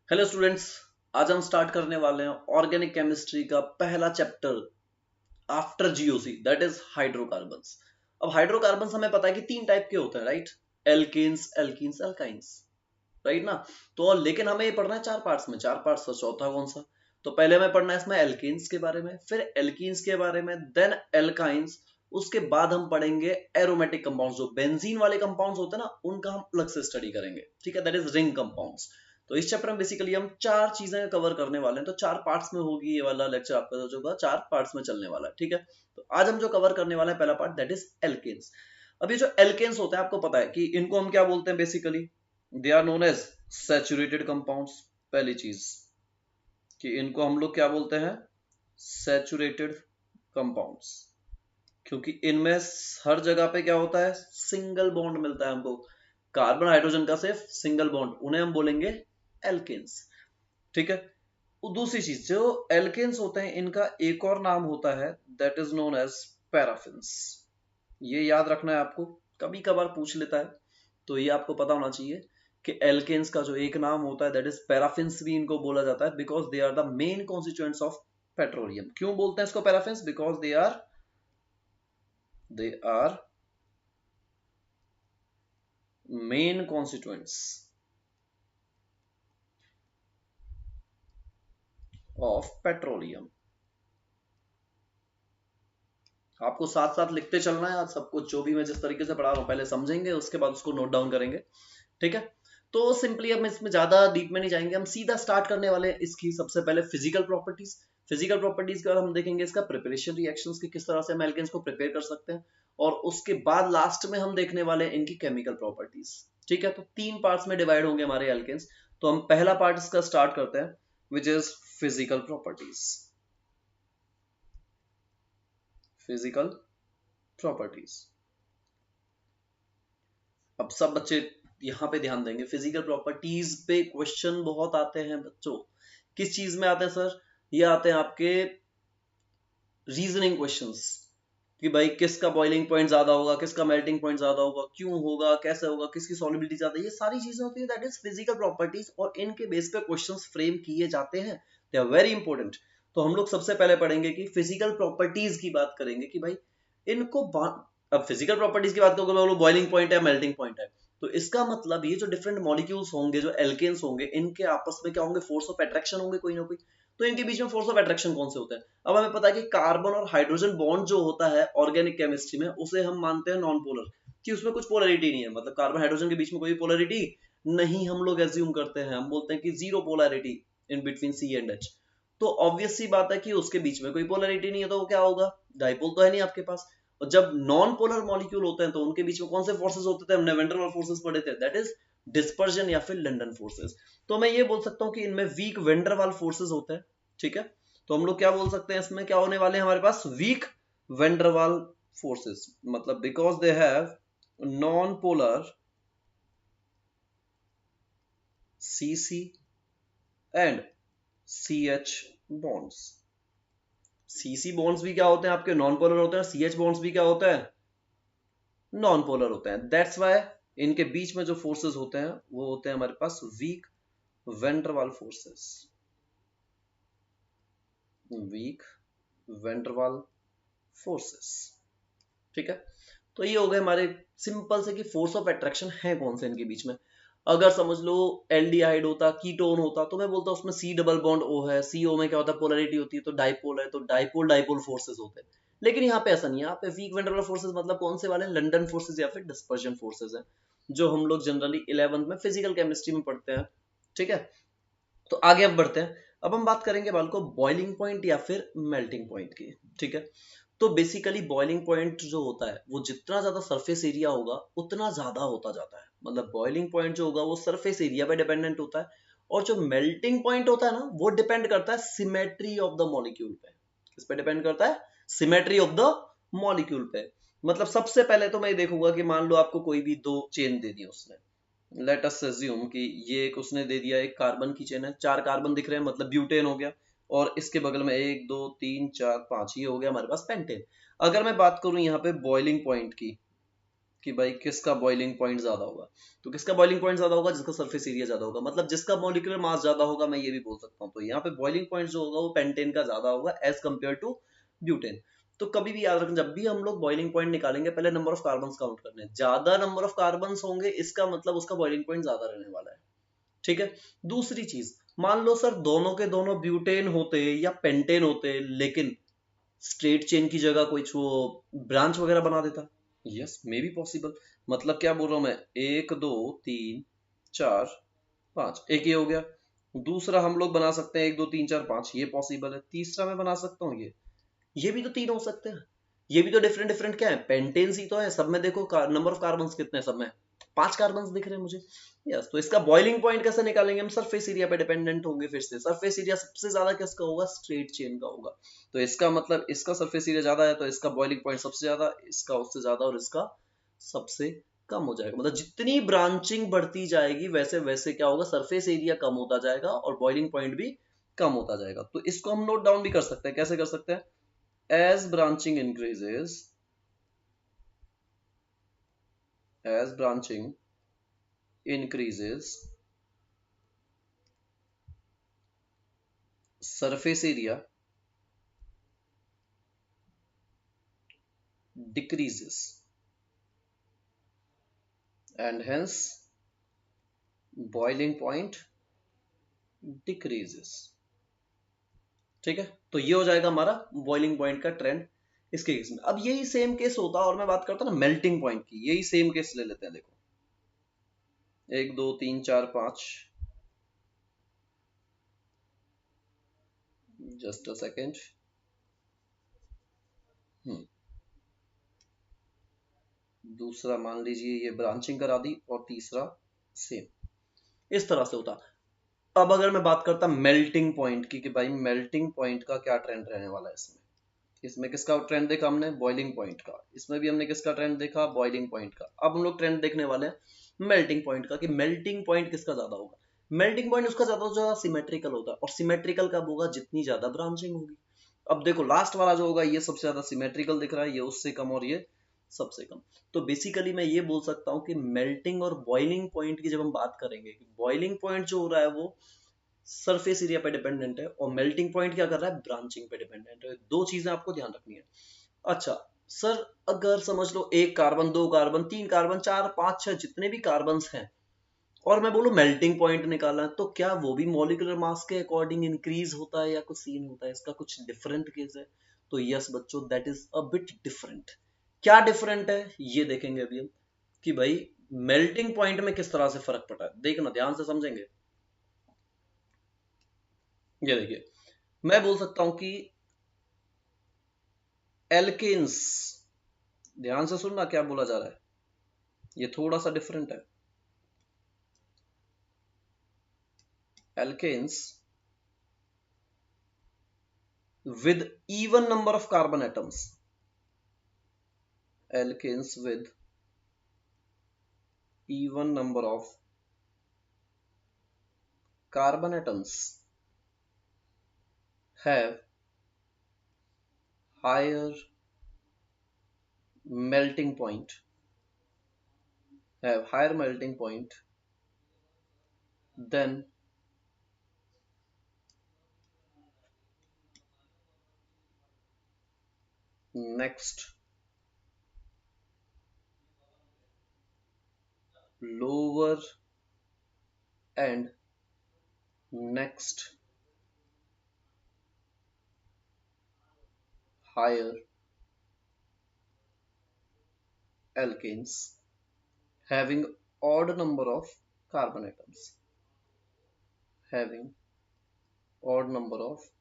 Hello students. आज हम start करने वाले हैं ऑर्गेनिक केमिस्ट्री का पहला chapter after GOC, that is hydrocarbons. अब हाइड्रोकार्बन्स हमें पता है कि तीन टाइप के होते हैं, right? Alkanes, alkenes, alkynes, right ना? तो लेकिन हमें ये पढ़ना है चार पार्ट्स में। चार पार्ट्स, तो चौथा कौन सा? तो पहले हमें पढ़ना है इसमें एल्केन्स के बारे में, फिर एल्कीन्स के बारे में, देन एल्काइंस। उसके बाद हम पढ़ेंगे एरोमेटिक कंपाउंड्स, जो बेंजीन वाले कंपाउंड्स होते हैं ना, उनका हम अलग से स्टडी करेंगे, ठीक है? That is ring compounds. तो इस चैप्टर में बेसिकली हम चार चीजें कवर करने वाले हैं। तो चार पार्ट्स में होगी ये वाला लेक्चर आपका, जो होगा चार पार्ट्स में चलने वाला है, ठीक है? तो आज हम जो कवर करने वाले हैं पहला पार्ट, दैट इज एल्केन्स। अब ये जो एल्केन्स होते हैं, आपको पता है कि इनको हम क्या बोलते हैं? Basically they are known as saturated compounds. पहली चीज कि इनको हम लोग क्या बोलते हैं? सैचुरेटेड कंपाउंड्स, क्योंकि इनमें हर जगह पे क्या होता है? सिंगल बॉन्ड मिलता है हमको, कार्बन हाइड्रोजन का सिर्फ सिंगल बॉन्ड, उन्हें हम बोलेंगे एल्केन्स, ठीक है? दूसरी चीज, जो एल्केन्स होते हैं इनका एक और नाम होता है, that is known as paraffins. ये याद रखना है आपको, कभी कभार पूछ लेता है, तो ये आपको पता होना चाहिए कि एल्केन्स का जो एक नाम होता है, दैट इज पैराफिन्स, भी इनको बोला जाता है because they are the main constituents of petroleum. क्यों बोलते हैं इसको paraffins? Because they are main constituents of petroleum. आपको साथ साथ लिखते चलना है, आज सब कुछ जो भी मैं जिस तरीके से पढ़ा रहा हूँ पहले समझेंगे, उसके बाद उसको नोट डाउन करेंगे, ठीक है? तो सिंपली हम इसमें ज्यादा डीप में नहीं जाएंगे, हम सीधा स्टार्ट करने वाले हैं इसकी सबसे पहले फिजिकल प्रॉपर्टीज। फिजिकल प्रॉपर्टीज के बाद हम देखेंगे इसका प्रिपरेशन रिएक्शंस की, किस तरह से हम एल्केन्स को प्रिपेयर कर सकते हैं, और उसके बाद लास्ट में हम देखने वाले हैं इनकी केमिकल प्रॉपर्टीज, ठीक है? तो तीन पार्ट्स में डिवाइड होंगे हमारे एल्केन्स। तो हम पहला पार्ट इसका स्टार्ट करते हैं, which is physical properties. Physical properties. अब सब बच्चे यहाँ पे ध्यान देंगे, फिजिकल प्रॉपर्टीज पे क्वेश्चन बहुत आते हैं बच्चों। किस चीज में आते हैं सर? ये आते हैं आपके रीजनिंग क्वेश्चंस, कि भाई किसका बॉइलिंग पॉइंट ज्यादा होगा, किसका मेल्टिंग पॉइंट ज्यादा होगा, क्यों होगा, कैसे होगा, किसकी सॉल्युबिलिटी ज्यादा है, ये सारी चीजें होती है, दैट इज फिजिकल प्रॉपर्टीज, और इनके बेस पे क्वेश्चंस फ्रेम किए जाते हैं। They are very important. तो हम लोग सबसे पहले पढ़ेंगे कि फिजिकल प्रॉपर्टीज की बात करेंगे कि भाई इनको अब फिजिकल प्रॉपर्टीज की बात करोगे, बॉइलिंग पॉइंट है, मेल्टिंग पॉइंट है, तो इसका मतलब ये जो डिफरेंट मॉलिक्यूल्स होंगे, जो एल्केन्स होंगे, इनके आपस में क्या होंगे? फोर्स ऑफ अट्रैक्शन होंगे कोई ना कोई। तो इनके बीच में फोर्स ऑफ अट्रैक्शन कौन से होते हैं? अब हमें पता है कि कार्बन और हाइड्रोजन बॉन्ड जो होता है ऑर्गेनिक केमिस्ट्री में, उसे हम मानते हैं नॉन पोलर, कि उसमें कुछ पोलरिटी नहीं है, मतलब कार्बन हाइड्रोजन के बीच में कोई पोलरिटी नहीं, हम लोग एज्यूम करते हैं, हम बोलते हैं कि zero polarity in between C and H. तो ऑब्वियस सी बात है कि उसके बीच में कोई पोलरिटी नहीं है, तो वो क्या होगा? डाइपोल तो है नहीं आपके पास। और जब नॉन पोलर मॉलिक्यूल होते हैं तो उनके बीच में कौन से फोर्सेस होते थे? हमने वेन डर वाल फोर्सेस पढ़े थे, दैट इज डिस्पर्जन या फिर लंडन फोर्सेस। तो मैं ये बोल सकता हूँ कि इनमें वीक वेन डर वाल फोर्सेस होते हैं, ठीक है? तो हम लोग क्या बोल सकते हैं, इसमें क्या होने वाले हैं हमारे पास? वीक वेन डर वाल फोर्सेस, मतलब because they have non polar CC and CH bonds. CC bonds भी क्या होते हैं आपके? नॉन पोलर होते हैं। CH बॉन्ड्स भी क्या होते हैं? नॉन पोलर होते हैं। दैट्स वाई इनके बीच में जो फोर्सेस होते हैं वो होते हैं हमारे पास वीक वेन डर वाल फोर्सेस। वीक वेन डर वाल फोर्सेस, ठीक है? तो ये हो गए हमारे सिंपल से कि फोर्स ऑफ अट्रैक्शन है कौन से इनके बीच में। अगर समझ लो एल्डिहाइड होता, कीटोन होता, तो मैं बोलता उसमें C डबल बॉन्ड O है, CO में क्या होता है? पोलरिटी होती है, तो डाइपोल है, तो डाइपोल डाइपोल फोर्सेस होते हैं। लेकिन यहाँ पे ऐसा नहीं है, यहाँ पे वीक वेंडरवल फोर्सेस मतलब कौन से वाले? लंडन फोर्सेस या फिर डिस्पर्जन फोर्सेस हैं, जो हम लोग जनरली 11th में फिजिकल केमिस्ट्री में पढ़ते हैं, ठीक है? तो आगे अब बढ़ते हैं। अब हम बात करेंगे बाल को बॉइलिंग पॉइंट या फिर मेल्टिंग पॉइंट की, ठीक है? तो बेसिकली बॉइलिंग पॉइंट जो होता है वो जितना ज्यादा सरफेस एरिया होगा उतना ज्यादा होता जाता है, मतलब बॉइलिंग पॉइंट जो होगा वो सरफेस एरिया पे डिपेंडेंट होता है। और जो मेल्टिंग पॉइंट होता है ना, वो डिपेंड करता है सिमेट्री ऑफ द मॉलिक्यूल पे। किस पे डिपेंड करता है? सिमेट्री ऑफ द मॉलिक्यूल पे। मतलब सबसे पहले तो मैं देखूंगा कि मान लो आपको कोई भी दो चेन दे दी उसने, लेट अस अज्यूम कि ये एक उसने दे दिया, एक कार्बन की चेन है, 4 कार्बन दिख रहे हैं, मतलब ब्यूटेन हो गया, और इसके बगल में 1 2 3 4 5, ये हो गया हमारे पास पेंटेन। अगर मैं बात करूं यहाँ पे बॉइलिंग पॉइंट की, कि भाई किसका बॉइलिंग पॉइंट ज्यादा होगा। तो किसका बॉइलिंग पॉइंट ज्यादा होगा? जिसका सरफेस एरिया ज्यादा होगा, मतलब जिसका मॉलिक्यूलर मास ज्यादा होगा, मैं ये भी बोल सकता हूँ। तो यहाँ पे बॉइलिंग पॉइंट जो होगा वो पेंटेन का ज्यादा होगा एज कम्पेयर टू ब्यूटेन। तो कभी भी याद रखना, जब भी हम लोग बॉइलिंग पॉइंट निकालेंगे पहले नंबर ऑफ कार्बन काउंट करने हैं। ज्यादा नंबर ऑफ कार्बन होंगे इसका मतलब उसका बॉइलिंग पॉइंट ज्यादा रहने वाला है। ठीक है। दूसरी चीज, मान लो सर दोनों के दोनों ब्यूटेन होते या पेंटेन होते, लेकिन स्ट्रेट चेन की जगह कोई वो ब्रांच वगैरह बना देता। Yes, may be possible. मतलब क्या बोल रहा हूं मैं, 1 2 3 4 5, एक ये हो गया। दूसरा हम लोग बना सकते हैं 1 2 3 4 5, ये पॉसिबल है। तीसरा मैं बना सकता हूँ ये भी तो 3 हो सकते हैं। ये भी तो डिफरेंट डिफरेंट क्या है, पेंटेन्स ही तो है सब में। देखो नंबर ऑफ कार्बन कितने हैं सब में, 5 कार्बन दिख रहे हैं मुझे। यस, तो इसका बॉइलिंग पॉइंट कैसे निकालेंगे हम? सरफेस एरिया पे डिपेंडेंट होंगे। फिर से सरफेस एरिया सबसे ज्यादा किसका होगा? स्ट्रेट चेन का होगा। तो इसका मतलब इसका सरफेस एरिया ज्यादा है तो इसका बॉइलिंग पॉइंट सबसे ज्यादा, इसका उससे ज्यादा और इसका सबसे कम हो जाएगा। मतलब जितनी ब्रांचिंग बढ़ती जाएगी वैसे वैसे क्या होगा, सरफेस एरिया कम होता जाएगा और बॉइलिंग पॉइंट भी कम होता जाएगा। तो इसको हम नोट डाउन भी कर सकते हैं। कैसे कर सकते हैं? as branching increases as branching increases surface area decreases and hence boiling point decreases। ठीक है, तो ये हो जाएगा हमारा बॉइलिंग पॉइंट का ट्रेंड इसके केस में। अब यही सेम केस होता है, और मैं बात करता हूँ ना मेल्टिंग पॉइंट की, यही सेम केस ले लेते हैं। देखो 1 2 3 4 5, जस्ट अ सेकेंड। दूसरा मान लीजिए ये ब्रांचिंग करा दी, और तीसरा सेम इस तरह से होता। अब अगर मैं बात करता मेल्टिंग पॉइंट की, कि भाई मेल्टिंग पॉइंट का क्या ट्रेंड रहने वाला है इसमें। इसमें किसका ट्रेंड देखा हमने? बॉइलिंग पॉइंट का। इसमें भी हमने किसका ट्रेंड देखा? बॉइलिंग पॉइंट का। अब हम लोग ट्रेंड देखने वाले हैं मेल्टिंग पॉइंट का, कि मेल्टिंग पॉइंट किसका ज्यादा होगा। मेल्टिंग पॉइंट उसका ज्यादा सिमेट्रिकल होता है, और सिमेट्रिकल कब होगा? जितनी ज्यादा ब्रांचिंग होगी। अब देखो लास्ट वाला जो होगा ये सबसे ज्यादा सिमेट्रिकल दिख रहा है, ये उससे कम और ये सबसे कम। तो बेसिकली मैं ये बोल सकता हूँ कि मेल्टिंग और बॉइलिंग पॉइंट की जब हम बात करेंगे, बॉइलिंग पॉइंट जो हो रहा है वो सरफेस एरिया पे डिपेंडेंट है, और मेल्टिंग पॉइंट क्या कर रहा है? ब्रांचिंग पे डिपेंडेंट है। दो चीजें आपको ध्यान रखनी है। अच्छा सर, अगर समझ लो 1 कार्बन 2 कार्बन 3 कार्बन 4 5 6 जितने भी कार्बन हैं, और मैं बोलूं मेल्टिंग पॉइंट निकाला है, तो क्या वो भी मॉलिक्यूलर मास के अकॉर्डिंग इंक्रीज होता है या कुछ सीन होता है? इसका कुछ डिफरेंट केस है। तो यस बच्चों, that is a bit different. क्या डिफरेंट है ये देखेंगे अभी हम, कि भाई मेल्टिंग पॉइंट में किस तरह से फर्क पड़ा है। देखना ध्यान से समझेंगे। ये देखिए, मैं बोल सकता हूं कि एल्केन्स, ध्यान से सुनना क्या बोला जा रहा है, ये थोड़ा सा डिफरेंट है। Alkanes with even number of carbon atoms, alkanes with even number of carbon atoms have higher melting point, have higher melting point than next lower and next higher alkanes having odd number of carbon atoms, having odd number of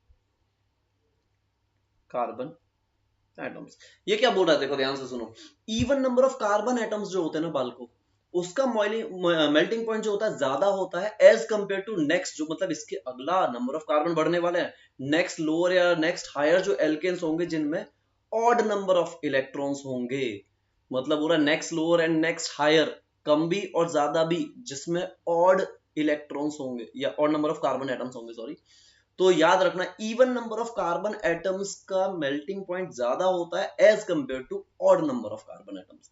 carbon atoms. ये क्या बोल रहा है? देखो ध्यान से सुनो। Even number of carbon atoms जो होते हैं ना बालको, उसका मेल्टिंग पॉइंट जो होता है ज्यादा होता है एज कंपेयर टू नेक्स्ट, जो मतलब इसके अगला नंबर ऑफ कार्बन बढ़ने वाले हैं, नेक्स्ट लोअर या नेक्स्ट हायर जो एल्केन्स होंगे जिनमें ऑड नंबर ऑफ इलेक्ट्रॉन्स होंगे। मतलब पूरा next lower and next higher, कम भी और ज्यादा भी, जिसमें ऑड इलेक्ट्रॉन्स होंगे या odd number of carbon atoms होंगे, सॉरी। तो याद रखना even number of carbon atoms का मेल्टिंग पॉइंट ज्यादा होता है as compare to odd number of carbon atoms.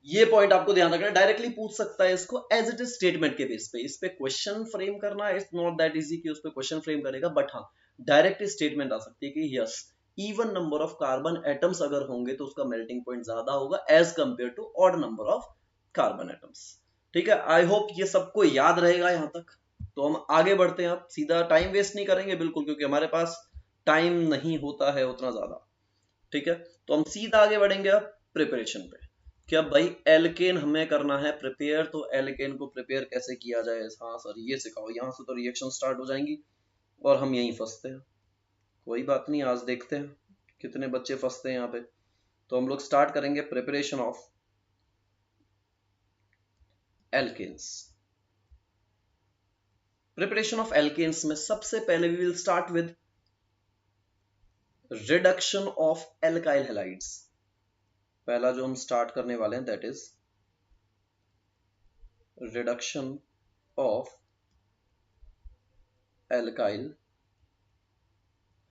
ये पॉइंट आपको ध्यान रखना, डायरेक्टली पूछ सकता है इसको एज इट इज स्टेटमेंट के बेस पे। इस पे क्वेश्चन फ्रेम करना इट्स नॉट दैट इजी कि उस पे क्वेश्चन फ्रेम करेगा, बट हाँ डायरेक्ट स्टेटमेंट आ सकती है कि yes even number of carbon atoms अगर होंगे तो उसका मेल्टिंग पॉइंट ज्यादा होगा as compare to odd number of carbon atoms. ठीक है, आई होप ये सबको याद रहेगा यहाँ तक। तो हम आगे बढ़ते हैं, अब सीधा टाइम वेस्ट नहीं करेंगे बिल्कुल, क्योंकि हमारे पास टाइम नहीं होता है उतना ज्यादा। ठीक है, तो हम सीधा आगे बढ़ेंगे अब प्रिपरेशन पे। क्या भाई एल्केन हमें करना है प्रिपेयर, तो एल्केन को प्रिपेयर कैसे किया जाए, हाँ सर ये सिखाओ, यहाँ से तो रिएक्शन स्टार्ट हो जाएंगी और हम यहीं फंसते हैं। कोई बात नहीं, आज देखते हैं कितने बच्चे फंसते हैं यहाँ पे। तो हम लोग स्टार्ट करेंगे preparation of alkanes. Preparation of alkanes में सबसे पहले we will start with reduction of alkyl halides. पहला जो हम स्टार्ट करने वाले हैं that is reduction of alkyl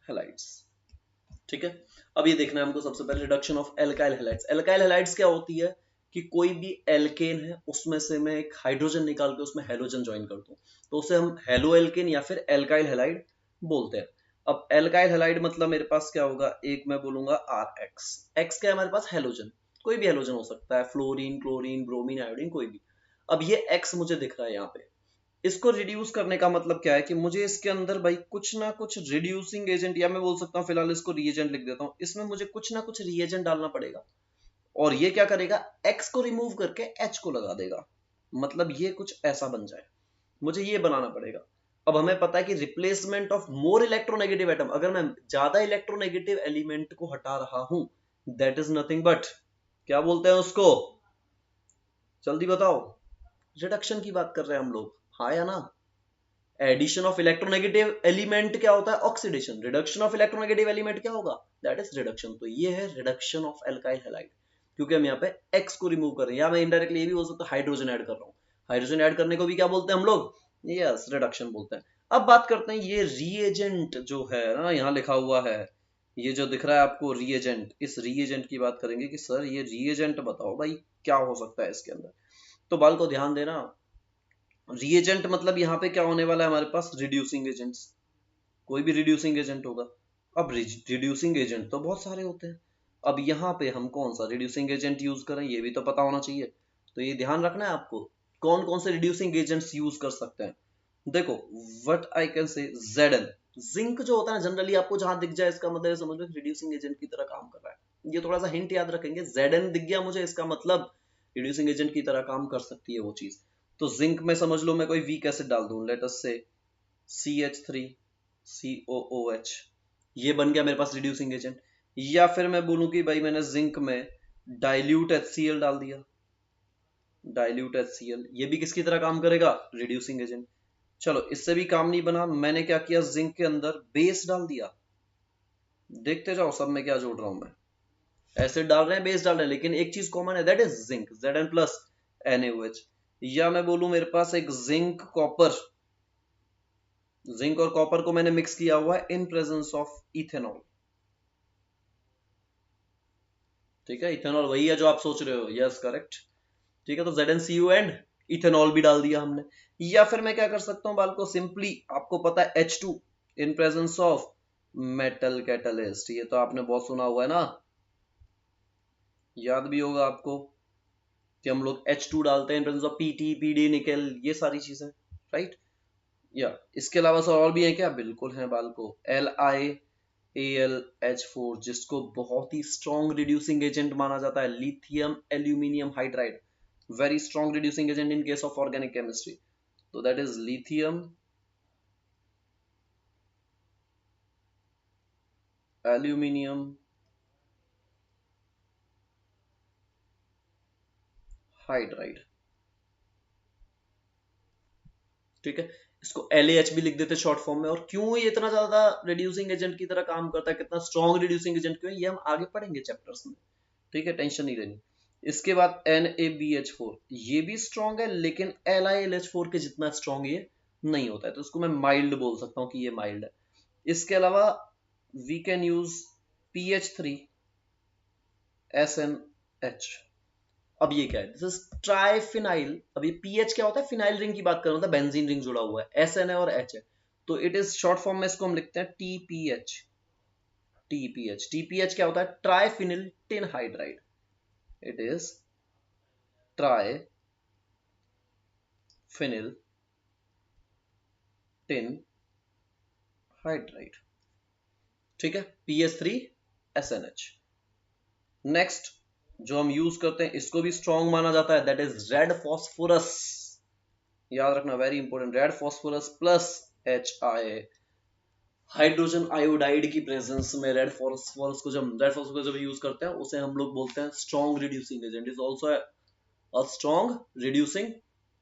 halides. ठीक है, अब ये देखना है हमको सबसे पहले reduction of alkyl halides. Alkyl halides क्या होती है कि कोई भी एल्केन है उसमें से मैं एक हाइड्रोजन निकाल के उसमें हेलोजन ज्वाइन कर दूं, तो उसे हम हेलो एल्केन या फिर एल्काइल हैलाइड बोलते हैं। अब एल्काइल हैलाइड मतलब मेरे पास क्या होगा, एक मैं बोलूंगा आर एक्स। एक्स क्या है हमारे पास, हेलोजन, कोई भी हेलोजन हो सकता है, फ्लोरीन, क्लोरीन, ब्रोमीन, आयोडीन, कोई भी। अब ये एक्स मुझे दिख रहा है यहाँ पे, इसको रिड्यूस करने का मतलब क्या है कि मुझे इसके अंदर भाई कुछ ना कुछ रिड्यूसिंग एजेंट, या मैं बोल सकता हूँ फिलहाल इसको रिएजेंट लिख देता हूँ, इसमें मुझे कुछ ना कुछ रिएजेंट डालना पड़ेगा। और ये क्या करेगा, एक्स को रिमूव करके एच को लगा देगा, मतलब ये कुछ ऐसा बन जाए, मुझे ये बनाना पड़ेगा। अब हमें पता है कि replacement of more electronegative atom, अगर मैं ज्यादा इलेक्ट्रोनेगेटिव एलिमेंट को हटा रहा हूं दैट इज नथिंग बट, क्या बोलते हैं उसको, जल्दी बताओ, रिडक्शन की बात कर रहे हैं हम लोग, हाँ या ना। एडिशन ऑफ इलेक्ट्रोनेगेटिव एलिमेंट क्या होता है, oxidation. Reduction of electronegative element क्या होगा, दैट इज रिडक्शन। तो ये है रिडक्शन ऑफ एल्काइल हैलाइड, क्योंकि हम यहाँ पे एक्स को रिमूव कर रहे हैं, या मैं इनडायरेक्टली ये भी बोल सकता हूँ हाइड्रोजन ऐड कर रहा हूँ। हाइड्रोजन ऐड करने को भी क्या बोलते हैं हम लोग, यस रिडक्शन बोलते हैं। अब बात करते हैं ये रिएजेंट जो है ना, यहाँ लिखा हुआ है, ये जो दिख रहा है आपको रिएजेंट, इस रिएजेंट की बात करेंगे कि सर ये रिएजेंट बताओ भाई क्या हो सकता है इसके अंदर। तो बाल को ध्यान देना, रिएजेंट मतलब यहाँ पे क्या होने वाला है हमारे पास, रिड्यूसिंग एजेंट्स, कोई भी रिड्यूसिंग एजेंट होगा। अब रिड्यूसिंग एजेंट तो बहुत सारे होते हैं, अब यहाँ पे हम कौन सा रिड्यूसिंग एजेंट यूज करें ये भी तो पता होना चाहिए। तो ये ध्यान रखना है आपको, कौन कौन से रिड्यूसिंग एजेंट्स यूज कर सकते हैं। देखो what I can say, Zn, zinc जो होता है ना जनरली आपको जहां दिख जाए इसका मतलब समझ लो रिड्यूसिंग एजेंट की तरह काम कर रहा है। ये थोड़ा सा हिंट याद रखेंगे, Zn दिख गया मुझे इसका मतलब रिड्यूसिंग एजेंट की तरह काम कर सकती है वो चीज। तो जिंक में समझ लो मैं कोई वीक एसिड डाल दूं, लेट अस से CH3COOH, ये बन गया मेरे पास रिड्यूसिंग एजेंट। या फिर मैं बोलूं कि भाई मैंने जिंक में डाइल्यूट HCl डाल दिया, डाइल्यूट HCl, ये भी किसकी तरह काम करेगा, रिड्यूसिंग एजेंट। चलो इससे भी काम नहीं बना, मैंने क्या किया, जिंक के अंदर बेस डाल दिया। देखते जाओ सब में क्या जोड़ रहा हूं मैं, एसिड डाल रहे हैं बेस डाल रहे हैं, लेकिन एक चीज कॉमन है that is zinc, Zn plus NaOH। या मैं बोलूं मेरे पास एक जिंक कॉपर, जिंक और कॉपर को मैंने मिक्स किया हुआ है इन प्रेजेंस ऑफ इथेनॉल। ठीक है, इथेनॉल वही है जो आप सोच रहे हो, यस करेक्ट। ठीक है, तो ZnCu एंड इथेनॉल भी डाल दिया हमने। या फिर मैं क्या कर सकता हूं बाल को, सिंपली आपको पता है H2 in presence of metal catalyst, ये तो आपने बहुत सुना हुआ है ना, याद भी होगा आपको कि हम लोग H2 डालते हैं in presence of PT, PD, nickel, ये सारी चीजें, राइट। या इसके अलावा सर और भी है क्या, बिल्कुल है बाल को, LiAlH4 जिसको बहुत ही स्ट्रॉन्ग रिड्यूसिंग एजेंट माना जाता है, lithium aluminium hydride, very strong reducing agent in case of organic chemistry, so that is lithium aluminium hydride. ठीक है, इसको LAH भी लिख देते शॉर्ट फॉर्म में। और क्यों ये इतना ज्यादा रिड्यूसिंग एजेंट की तरह काम करता है, कितना स्ट्रॉन्ग रिड्यूसिंग एजेंट क्यों है, ये हम आगे पढ़ेंगे चैप्टर्स में। ठीक है, टेंशन नहीं लेनी। इसके बाद NaBH4, ये भी स्ट्रॉन्ग है लेकिन LiLH4 के जितना स्ट्रॉन्ग ये नहीं होता है, तो इसको मैं माइल्ड बोल सकता हूँ कि ये माइल्ड है। इसके अलावा वी कैन यूज PH3SNH, अब ये क्या है, दिस इज ट्राइफिनाइल। अब ये पीएच क्या होता है, फिनाइल रिंग की बात कर रहा हूं, मतलब बेंजीन रिंग जुड़ा हुआ है, एस एन है और एच है, तो इट इज शॉर्ट फॉर्म में इसको हम लिखते हैं टीपीएच। टीपीएच, टीपीएच क्या होता है, triphenyl tin hydride. It is triphenyl tin hydride, ठीक है, PH3SNH। नेक्स्ट जो हम यूज करते हैं, इसको भी स्ट्रॉन्ग माना जाता है, दैट इज रेड फॉस्फोरस। याद रखना, very important, red phosphorus plus HI, hydrogen iodide की प्रेजेंस में रेड फॉस्फोरस को जब यूज करते हैं, उसे हम लोग बोलते हैं strong reducing agent, is also a strong reducing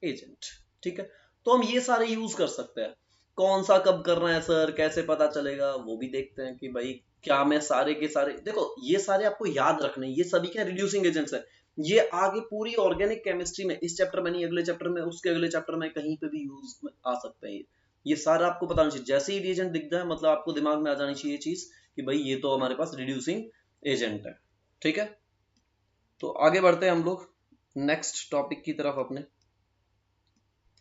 agent, ठीक है। तो हम ये सारे यूज कर सकते हैं। कौन सा कब करना है सर, कैसे पता चलेगा, वो भी देखते हैं कि भाई क्या मैं सारे के सारे, देखो ये सारे आपको याद रखने, ये सभी क्या रिड्यूसिंग एजेंट्स है। ये आगे पूरी ऑर्गेनिक केमिस्ट्री में, इस चैप्टर में नहीं, अगले चैप्टर में, उसके अगले चैप्टर में, कहीं पे भी यूज में आ सकते हैं। ये सारा आपको पता होना चाहिए, जैसे ही रिएजेंट दिख जाए मतलब आपको दिमाग में आ जानी चाहिए चीज कि भाई ये तो हमारे पास रिड्यूसिंग एजेंट है, ठीक है। तो आगे बढ़ते हैं हम लोग नेक्स्ट टॉपिक की तरफ अपने।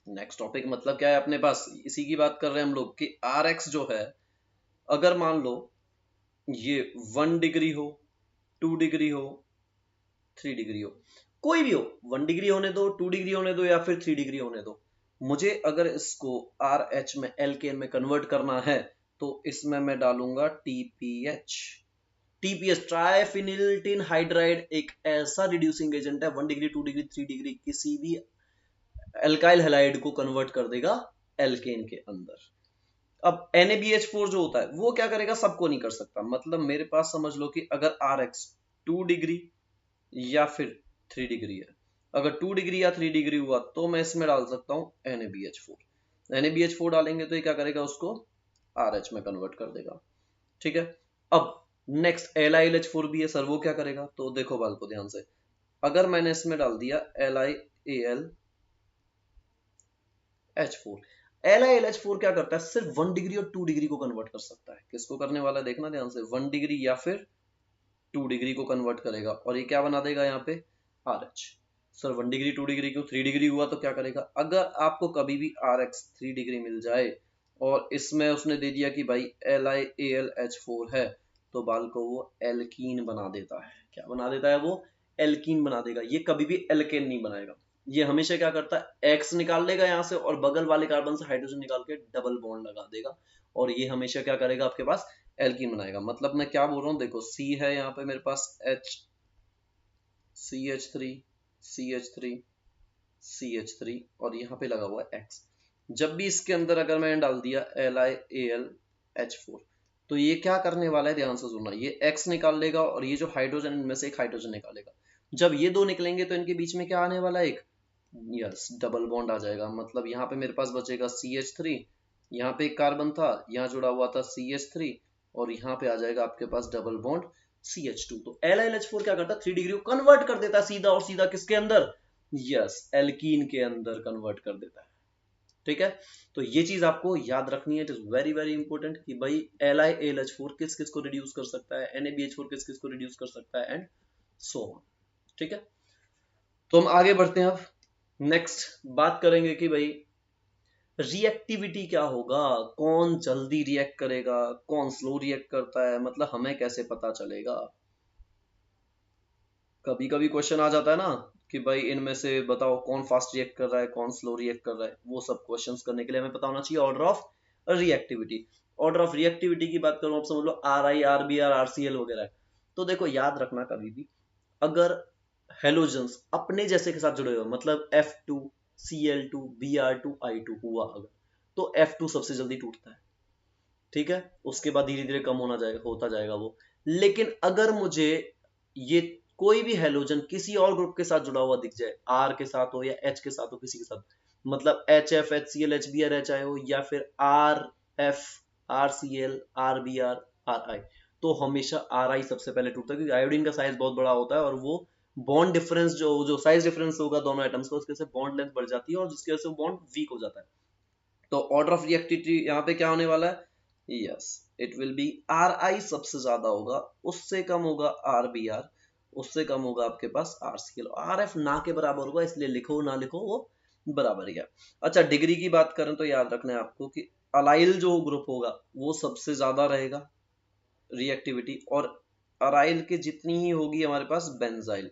नेक्स्ट टॉपिक मतलब क्या है अपने पास, इसी की बात कर रहे हैं हम लोग कि RX जो है, अगर मान लो ये 1 डिग्री हो, 2 डिग्री हो, 3 डिग्री हो, कोई भी हो, 1 डिग्री होने दो, 2 डिग्री होने दो, या फिर 3 डिग्री होने दो, मुझे अगर इसको RH में एल्केन में कन्वर्ट करना है, तो इसमें मैं डालूंगा TPH। टीपीएच ट्राइफिनिल टिन हाइड्राइड एक ऐसा रिड्यूसिंग एजेंट है, 1 डिग्री, 2 डिग्री, 3 डिग्री किसी भी एल्काइल हैलाइड को कन्वर्ट कर देगा एल्केन के अंदर। अब NaBH4 जो होता है वो क्या करेगा, सबको नहीं कर सकता, मतलब मेरे पास समझ लो कि अगर RX 2 डिग्री या फिर 3 डिग्री है, अगर 2 डिग्री या 3 डिग्री हुआ तो मैं इसमें डाल सकता हूं NaBH4। NaBH4 डालेंगे तो ये क्या करेगा, उसको RH में कन्वर्ट कर देगा, ठीक है। अब नेक्स्ट LiLH4 भी है सर, वो क्या करेगा, तो देखो बाल को ध्यान से, अगर मैंने इसमें डाल दिया LiAlH4, LiLH4 क्या करता है, सिर्फ 1 डिग्री और 2 डिग्री को कन्वर्ट कर सकता है। किसको करने वाला है, देखना ध्यान से, 1 डिग्री या फिर 2 डिग्री को कन्वर्ट करेगा, और ये क्या बना देगा यहाँ पे RH। सर 1 डिग्री, 2 डिग्री क्यों, 3 डिग्री हुआ तो क्या करेगा, अगर आपको कभी भी RX 3 डिग्री मिल जाए और इसमें उसने दे दिया कि भाई LiAlH4 है, तो बाल को वो एल्कीन बना देता है। क्या बना देता है वो, एल्कीन बना देगा। ये कभी भी एल्केन नहीं बनाएगा, ये हमेशा क्या करता है, X निकाल लेगा यहाँ से और बगल वाले कार्बन से हाइड्रोजन निकाल के डबल बॉन्ड लगा देगा, और ये हमेशा क्या करेगा, आपके पास एल्कीन बनाएगा। मतलब मैं क्या बोल रहा हूँ, देखो C है यहाँ पे मेरे पास H, CH3, CH3, CH3, और यहाँ पे लगा हुआ है X। जब भी इसके अंदर अगर मैंने डाल दिया LiAlH4, तो ये क्या करने वाला है, ध्यान से सुनना, ये X निकाल लेगा और ये जो हाइड्रोजन, इनमें से एक हाइड्रोजन निकालेगा। जब ये दो निकलेंगे तो इनके बीच में क्या आने वाला है, एक यस डबल बॉन्ड आ जाएगा। मतलब यहाँ पे मेरे पास बचेगा CH3, यहाँ पे एक कार्बन था, यहाँ जुड़ा हुआ था CH3, और यहाँ पे आ जाएगा आपके पास डबल बॉन्ड CH2। तो LiLH4 क्या करता है, 3 डिग्री को कन्वर्ट कर देता है सीधा और सीधा, किसके अंदर, यस एल्कीन के अंदर कन्वर्ट कर देता है, ठीक है। तो ये चीज आपको याद रखनी है, it is very very important कि भाई LiAlH4 किस किस को रिड्यूस कर सकता है, NaBH4 किस किस को रिड्यूस कर सकता है, एंड सो ऑन, ठीक है। तो हम आगे बढ़ते हैं, अब नेक्स्ट बात करेंगे कि भाई रिएक्टिविटी क्या होगा, कौन जल्दी रिएक्ट करेगा, कौन स्लो रिएक्ट करता है, मतलब हमें कैसे पता चलेगा। कभी कभी क्वेश्चन आ जाता है ना कि भाई इनमें से बताओ कौन फास्ट रिएक्ट कर रहा है, कौन स्लो रिएक्ट कर रहा है, वो सब क्वेश्चंस करने के लिए हमें पता होना चाहिए order of reactivity. Order of reactivity की बात करूं, आप समझ लो RI, RBr, RCl वगैरह है। तो देखो याद रखना, कभी भी अगर हेलोजेंस अपने जैसे के साथ जुड़े हुए, मतलब F2, Cl2, Br2, I2 हुआ अगर, तो F2 सबसे जल्दी टूटता है, ठीक है। उसके बाद धीरे धीरे कम होता जाएगा वो। लेकिन अगर मुझे ये कोई भी हेलोजन किसी और ग्रुप के साथ जुड़ा हुआ दिख जाए, R के साथ हो या H के साथ हो, किसी के साथ, मतलब HF, HCl, HBr, HI हो, या फिर RF, RCl, RBr, RI, तो हमेशा RI सबसे पहले टूटता है, क्योंकि आयोडीन का साइज बहुत बड़ा होता है, और वो बॉन्ड डिफरेंस जो साइज डिफरेंस होगा दोनों एटम्स का, उसके से बॉन्ड लेंथ बढ़ जाती है, और जिसकी वजह से बॉन्ड वीक हो जाता है। तो ऑर्डर ऑफ रिएक्टिविटी यहाँ पे क्या होने वाला है, yes it will be RI सबसे ज्यादा होगा, उससे कम होगा RBr, उससे कम होगा आपके पास RCl। RF ना के बराबर होगा, इसलिए लिखो ना लिखो वो बराबर ही है। अच्छा, डिग्री की बात करें तो याद रखना है आपको कि अलाइल जो ग्रुप होगा वो सबसे ज्यादा रहेगा रिएक्टिविटी, और अराइल के जितनी ही होगी हमारे पास बेंजाइल।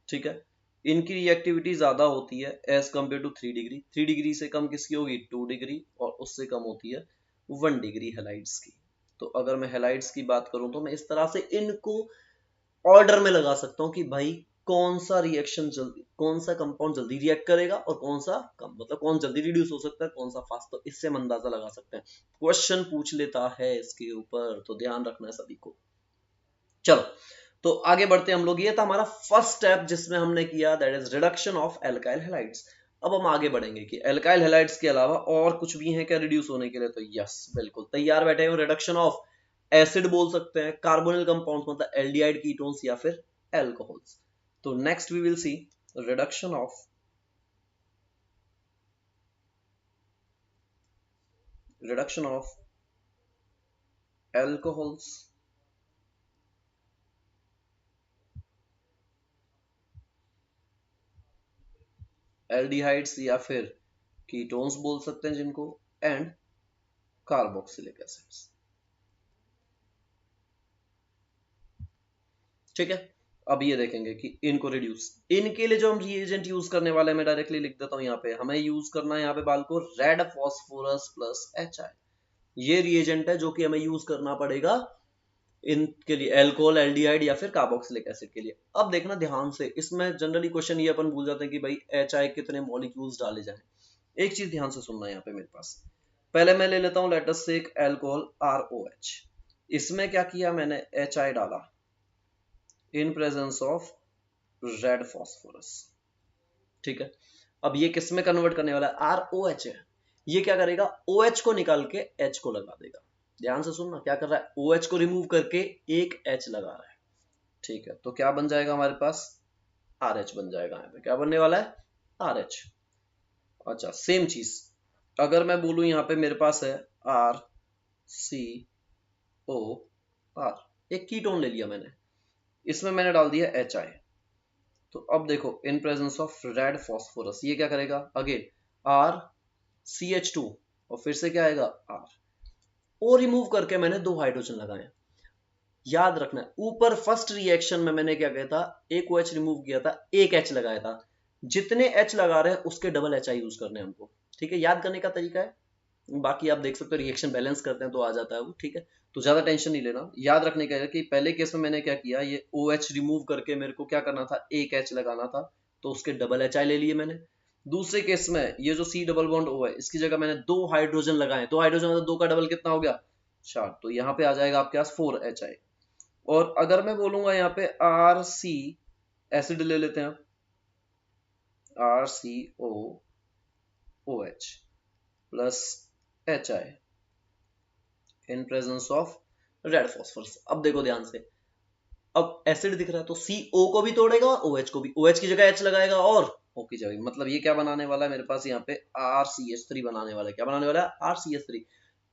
ठीक है, इनकी रिएक्टिविटी ज्यादा होती है as compare to 3 degree. 3 degree से कम किसकी होगी? 2 डिग्री, और उससे कम होती है 1 डिग्री हेलाइड्स की। तो अगर मैं हेलाइड्स की बात करूं तो मैं इस तरह से इनको ऑर्डर में लगा सकता हूँ कि भाई कौन सा रिएक्शन जल्दी, कौन सा कंपाउंड जल्दी रिएक्ट करेगा और कौन सा कम, मतलब कौन जल्दी रिड्यूस हो सकता है, कौन सा फास्ट। तो इससे हम अंदाजा लगा सकते हैं। क्वेश्चन पूछ लेता है इसके ऊपर, तो ध्यान रखना है सभी को। चलो, तो आगे बढ़ते हैं हम लोग। ये था हमारा फर्स्ट स्टेप जिसमें हमने किया, that is reduction of alkyl halides. अब हम आगे बढ़ेंगे कि एल्काइल हैलाइड्स के अलावा और कुछ भी है क्या रिड्यूस होने के लिए? तो यस, बिल्कुल तैयार बैठे हो। रिडक्शन ऑफ एसिड बोल सकते हैं, कार्बोनिल कंपाउंड्स मतलब एल्डिहाइड कीटोन्स या फिर एल्कोहल्स। तो next we will see reduction of alcohols, aldehydes या फिर कीटोन्स बोल सकते हैं जिनको, एंड कार्बोक्सिलिक एसिड्स। ठीक है, अब ये देखेंगे कि इनको रिड्यूस, इनके लिए जो हम रिएजेंट यूज करने वाले हैं, मैं डायरेक्टली लिख देता हूं यहाँ पे। हमें यूज करना है यहाँ पे बाल को रेड फॉस्फोरस प्लस HI। ये रिएजेंट है जो कि हमें यूज करना पड़ेगा इनके लिए, एल्कोहल, एल्डिहाइड या फिर कार्बोक्सिलिक एसिड के लिए। अब देखना ध्यान से, इसमें जनरली क्वेश्चन ये अपन भूल जाते हैं कि भाई HI कितने मॉलिक्यूल्स डाले जाएं। एक चीज ध्यान से सुनना है यहाँ पे मेरे पास। पहले मैं ले लेता हूं लेट अस से एक एल्कोहल ROH। इसमें क्या किया मैंने? HI डाला in presence of red phosphorus. ठीक है, अब ये किस में कन्वर्ट करने वाला है? ROH है। ये क्या करेगा? OH को निकाल के H को लगा देगा। ध्यान से सुनना, क्या कर रहा है? OH को रिमूव करके एक H लगा रहा है। ठीक है, तो क्या बन जाएगा हमारे पास? RH बन जाएगा। यहाँ पे क्या बनने वाला है? RH। अच्छा, सेम चीज अगर मैं बोलूं यहाँ पे मेरे पास है RCOR, एक कीटोन ले लिया मैंने, इसमें मैंने डाल दिया HI। तो अब देखो in presence of red phosphorus ये क्या करेगा? अगेन RCH2, और फिर से क्या आएगा? R। ओ रिमूव करके मैंने 2 हाइड्रोजन लगाए। याद रखना है, ऊपर फर्स्ट रिएक्शन में मैंने क्या किया था? एक OH रिमूव किया था, एक H लगाया था। जितने H लगा रहे हैं उसके डबल HI यूज करने हैं हमको। ठीक है, याद करने का तरीका है। बाकी आप देख सकते हो रिएक्शन बैलेंस करते हैं तो आ जाता है वो। ठीक है, तो ज्यादा टेंशन नहीं लेना। याद रखने का है कि पहले केस में मैंने क्या किया, ये OH रिमूव करके मेरे को क्या करना था? एक H लगाना था, तो उसके डबल HI ले लिए मैंने। दूसरे केस में ये जो C डबल बॉन्ड O है, इसकी जगह मैंने 2 हाइड्रोजन लगाए। 2 हाइड्रोजन मतलब 2 का डबल कितना हो गया? 4। तो यहाँ पे आ जाएगा आपके पास 4HI। और अगर मैं बोलूंगा यहाँ पे RC एसिड ले लेते हैं, RCOOH plus HI in presence of red phosphorus. अब देखो ध्यान से, अब एसिड दिख रहा है तो CO को भी तोड़ेगा, OH को भी। OH की जगह H लगाएगा और O की जगह, मतलब ये क्या बनाने वाला है मेरे पास यहाँ पे? RCH3 बनाने वाला है। क्या बनाने वाला है? RCH3।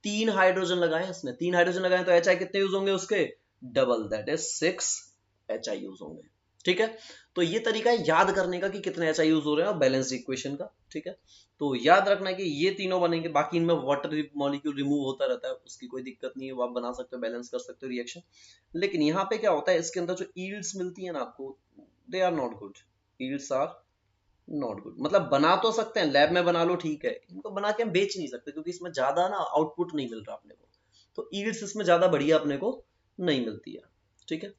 3 हाइड्रोजन लगाए इसने, 3 हाइड्रोजन लगाए तो HI कितने यूज होंगे उसके? Double, that is 6 HI use होंगे। ठीक है, तो ये तरीका है याद करने का कि कितने HI यूज हो रहे हैं और बैलेंस इक्वेशन का। ठीक है, तो याद रखना है कि ये तीनों बनेंगे, बाकी इनमें वाटर मॉलिक्यूल रिमूव होता रहता है, उसकी कोई दिक्कत नहीं है, वो आप बना सकते हो, बैलेंस कर सकते हो रिएक्शन। लेकिन यहाँ पे क्या होता है, इसके अंदर जो ईल्ड्स मिलती है ना आपको, they are not good. Yields are not good, मतलब बना तो सकते हैं, लैब में बना लो ठीक है, इनको बना के हम बेच नहीं सकते क्योंकि इसमें ज्यादा ना आउटपुट नहीं मिल रहा अपने को। तो ईल्ड्स इसमें ज्यादा बढ़िया अपने को नहीं मिलती है। ठीक है,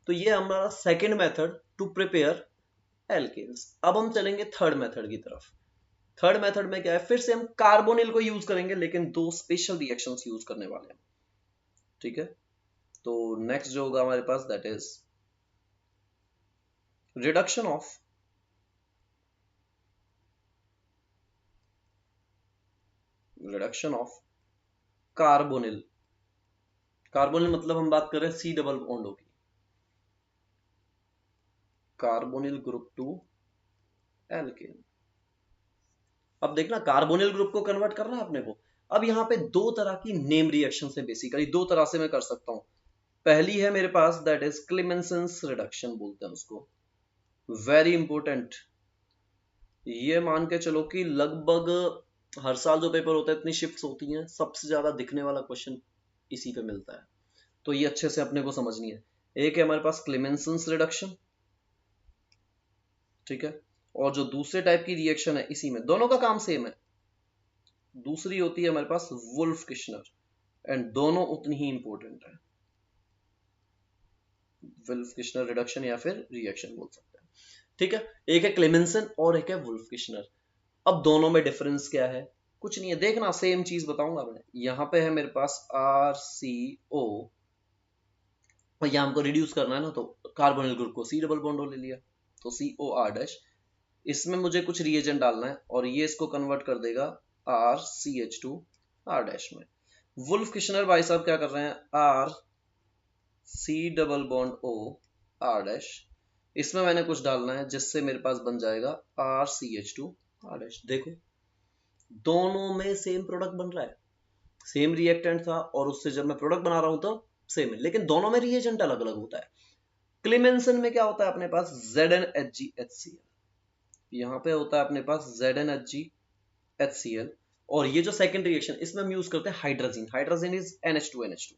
तो ये हमारा second method to prepare alkanes. अब हम चलेंगे थर्ड मेथड की तरफ। थर्ड मेथड में क्या है? फिर से हम कार्बोनिल को यूज करेंगे, लेकिन 2 स्पेशल रिएक्शंस यूज करने वाले हैं। ठीक है, तो नेक्स्ट जो होगा हमारे पास, that is reduction of carbonyl. Carbonyl मतलब हम बात कर रहे हैं C डबल बॉन्डों की, कार्बोनिल ग्रुप टू एल्केन। अब देखना, कार्बोनिल ग्रुप को कन्वर्ट करना है अपने को। अब यहाँ पे 2 तरह की नेम रिएक्शन है, बेसिकली 2 तरह से मैं कर सकता हूं। पहली है मेरे पास, दैट इज क्लेमेंसन्स रिडक्शन बोलते हैं उसको, वेरी इंपॉर्टेंट। ये मान के चलो कि लगभग हर साल जो पेपर होता है इतनी शिफ्ट्स होती हैं, सबसे ज्यादा दिखने वाला क्वेश्चन इसी पे मिलता है, तो ये अच्छे से अपने को समझनी है। एक है हमारे पास क्लेमेंसन्स रिडक्शन, ठीक है, और जो दूसरे टाइप की रिएक्शन है इसी में, दोनों का काम सेम है। दूसरी होती है हमारे पास वुल्फ किश्नर, एंड दोनों उतनी ही इंपॉर्टेंट है। वुल्फ किश्नर रिडक्शन या फिर रिएक्शन बोल सकते हैं, ठीक है। एक है क्लेमेंसन और एक है वुल्फ किश्नर। अब दोनों में डिफरेंस क्या है? कुछ नहीं है, देखना सेम चीज बताऊंगा मैं। यहां पे है मेरे पास RCO, और यहां हमको रिड्यूस करना है ना, तो कार्बोनिल ग्रुप को C डबल बॉन्ड ले लिया, तो COR डैश। इसमें मुझे कुछ रिएजेंट डालना है और ये इसको कन्वर्ट कर देगा RCH2R डैश में। वुल्फ किश्नर भाई साहब क्या कर रहे हैं, RC double bond OR dash, इसमें मैंने कुछ डालना है जिससे मेरे पास बन जाएगा RCH2R डैश। देखो दोनों में सेम प्रोडक्ट बन रहा है, सेम रिएक्टेंट था, और उससे जब मैं प्रोडक्ट बना रहा हूं तो सेम है, लेकिन दोनों में रिएजेंट अलग अलग होता है। क्लेमेंसन में क्या होता है अपने पास, ZnHgHCl, यहाँ पे होता है अपने पास ZnHgHCl, और ये जो सेकंड रिएक्शन इसमें हम यूज करते हैं hydrogen. Hydrogen is NH2NH2,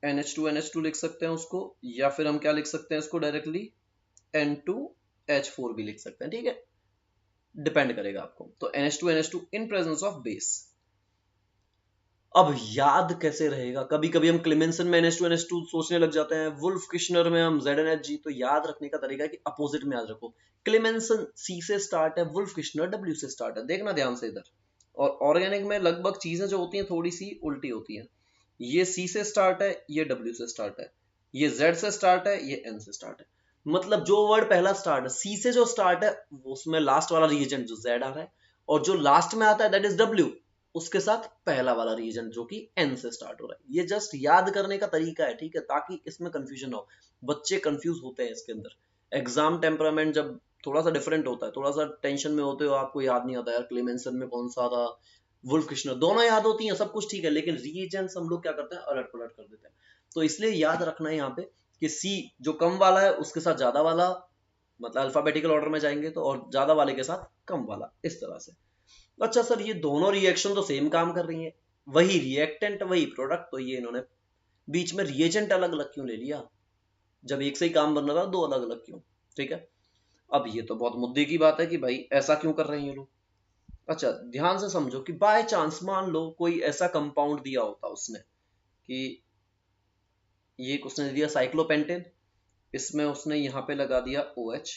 NH2NH2 लिख सकते हैं उसको, या फिर हम क्या लिख सकते हैं इसको डायरेक्टली N2H4 भी लिख सकते हैं, ठीक है, डिपेंड करेगा आपको। तो NH2NH2 in presence of base. अब याद कैसे रहेगा, कभी कभी हम क्लेमेंसन में NH2NH2 सोचने लग जाते हैं, वुल्फ किश्नर में हम ZnHg, तो याद रखने का तरीका है कि अपोजिट में याद रखो। क्लेमेंसन C से स्टार्ट है, वुल्फ किश्नर W से स्टार्ट है, देखना ध्यान से इधर। और ऑर्गेनिक में लगभग चीजें जो होती हैं थोड़ी सी उल्टी होती हैं, ये C से स्टार्ट है, ये W से स्टार्ट है, ये Z से स्टार्ट है, ये N से स्टार्ट है। मतलब जो वर्ड पहला स्टार्ट है, C से जो स्टार्ट है उसमें लास्ट वाला रिएजेंट जो Z आ रहा है, और जो लास्ट में आता है दैट इज W, उसके साथ पहला वाला रीजन जो कि N से स्टार्ट हो रहा है। ये जस्ट याद करने का तरीका है, ठीक है, ताकि इसमें कंफ्यूजन हो। बच्चे कंफ्यूज होते हैं इसके अंदर, एग्जाम टेम्परामेंट जब थोड़ा सा डिफरेंट होता है, थोड़ा सा टेंशन में होते हो, आपको याद नहीं आता यार क्लेमेंसन में कौन सा था, वुल्फ किश्नर, दोनों याद होती हैं, सब कुछ ठीक है, लेकिन रीजन्स हम लोग क्या करते हैं, अलट पलट कर देते हैं। तो इसलिए याद रखना है यहाँ पे कि C जो कम वाला है उसके साथ ज्यादा वाला, मतलब अल्फाबेटिकल ऑर्डर में जाएंगे तो, और ज्यादा वाले के साथ कम वाला, इस तरह से। अच्छा सर, ये दोनों रिएक्शन तो सेम काम कर रही हैं, वही रिएक्टेंट वही प्रोडक्ट, तो ये इन्होंने बीच में रिएजेंट अलग अलग क्यों ले लिया, जब एक से ही काम बन रहा था, दो अलग अलग क्यों? ठीक है, अब ये तो बहुत मुद्दे की बात है कि भाई ऐसा क्यों कर रहे हैं ये लोग। अच्छा ध्यान से समझो कि बाय चांस मान लो कोई ऐसा कंपाउंड दिया होता उसने, कि ये उसने दिया साइक्लोपेंटेन, इसमें उसने यहाँ पे लगा दिया OH,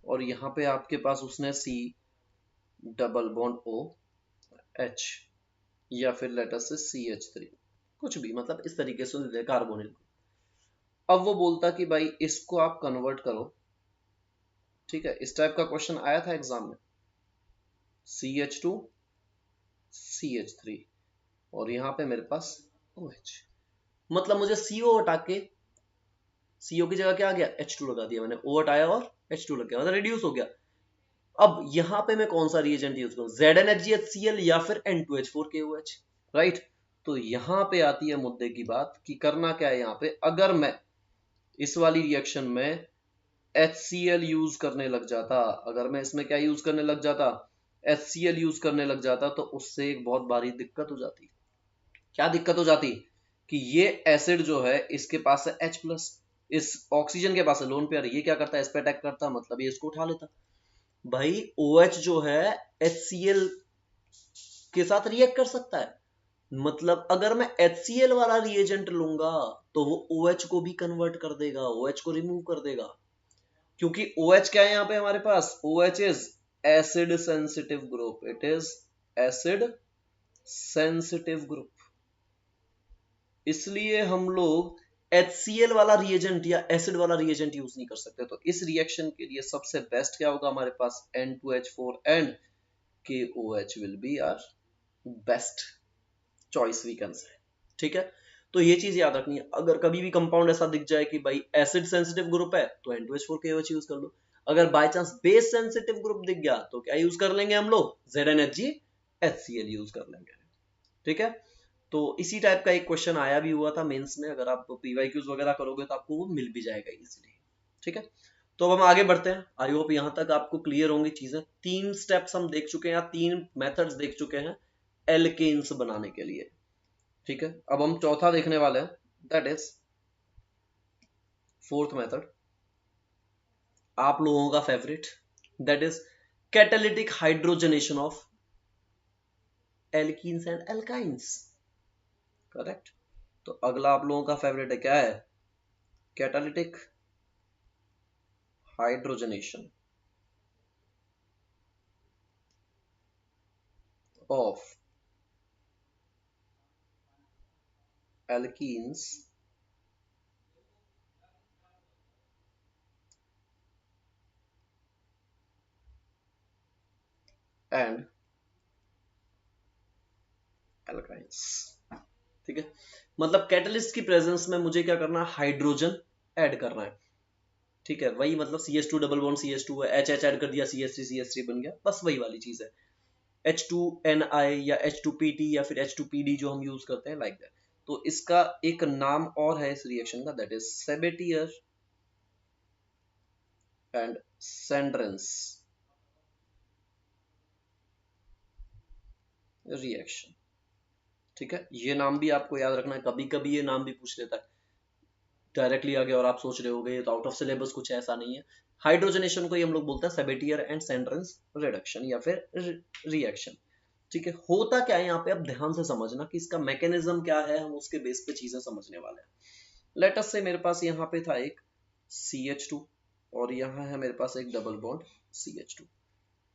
और यहाँ पे आपके पास उसने C डबल बॉन्ड OH, या फिर लेटर से CH3, कुछ भी, मतलब इस तरीके से कार्बोनिल। अब वो बोलता कि भाई इसको आप कन्वर्ट करो, ठीक है, इस टाइप का क्वेश्चन आया था एग्जाम में, CH2 CH3, और यहां पे मेरे पास OH, मतलब मुझे CO हटा के, CO की जगह क्या आ गया, H2 लगा दिया मैंने, O हटाया और H2 लग गया, मतलब रिड्यूस हो गया। अब यहां पे मैं कौन सा रिएजेंट यूज करूं, ZnHgHCl या फिर N2H4KOH, राइट। तो यहां पे आती है मुद्दे की बात कि करना क्या है यहाँ पे, अगर मैं इस वाली रिएक्शन में HCl यूज करने लग जाता, अगर मैं इसमें क्या यूज करने लग जाता, HCl यूज करने लग जाता, तो उससे एक बहुत भारी दिक्कत हो जाती। क्या दिक्कत हो जाती, कि ये एसिड जो है इसके पास है H+, इस ऑक्सीजन के पास है लोन पेयर, ये क्या करता है, इस पे अटैक करता, मतलब ये इसको उठा लेता। भाई OH जो है HCl के साथ रिएक्ट कर सकता है, मतलब अगर मैं HCl वाला रिएजेंट लूंगा तो वो OH को भी कन्वर्ट कर देगा, OH को रिमूव कर देगा, क्योंकि OH क्या है यहाँ पे हमारे पास, OH is acid sensitive group, it is acid sensitive group, इसलिए हम लोग HCl वाला रिएजेंट या एसिड वाला रिएजेंट यूज नहीं कर सकते। तो इस रिएक्शन के लिए सबसे बेस्ट क्या होगा हमारे पास, N2H4 and KOH will be our best choice we can say, ठीक है। तो ये चीज याद रखनी है, अगर कभी भी कंपाउंड ऐसा दिख जाए कि भाई एसिड सेंसिटिव ग्रुप है तो N2H4KOH यूज कर लो, अगर by chance base sensitive group दिख गया तो क्या यूज कर लेंगे हम लोग, ZnHgHCl यूज कर लेंगे, ठीक है। तो इसी टाइप का एक क्वेश्चन आया भी हुआ था मेंस में, अगर आप पीवाईक्यूज वगैरह करोगे तो आपको वो मिल भी जाएगा इजीली। ठीक है, तो अब हम आगे बढ़ते हैं। आई होप यहाँ तक आपको क्लियर होंगी चीजें। 3 स्टेप्स हम देख चुके हैं, या 3 मेथड्स देख चुके हैं एल्केन्स बनाने के लिए। ठीक है, अब हम चौथा देखने वाले हैं, दैट इज फोर्थ मेथड, आप लोगों का favourite, that is catalytic hydrogenation of alkenes and alkynes. Correct. तो अगला आप लोगों का फेवरेट है, क्या है? Catalytic hydrogenation of alkenes and alkynes. ठीक है, मतलब कैटलिस्ट की प्रेजेंस में मुझे क्या करना है? हाइड्रोजन ऐड करना है। ठीक है, वही मतलब CH2 डबल बॉन्ड CH2 है, HH ऐड कर दिया, CH3 बन गया, बस वही वाली चीज है। H2Ni या H2PT या फिर H2PD जो हम यूज करते हैं, लाइक दैट। तो इसका एक नाम और है इस रिएक्शन का, दैट इज सेबेटियर एंड सेंड्रेंस रिएक्शन। ठीक है, ये नाम भी आपको याद रखना है, कभी कभी ये नाम भी पूछ लेता है डायरेक्टली आगे, और आप सोच रहे होगे ये तो आउट ऑफ सिलेबस, कुछ ऐसा नहीं है। हाइड्रोजनेशन को ही हम लोग बोलते हैं सेबेटियर एंड सेंड्रेंस रिडक्शन या फिर रिएक्शन। ठीक है, होता क्या है यहाँ पे, अब ध्यान से समझना कि इसका मैकेनिज्म क्या है, हम उसके बेस पे चीजें समझने वाले हैं। लेट अस से मेरे पास यहाँ पे था एक CH2 और यहाँ है मेरे पास एक डबल बॉन्ड CH2।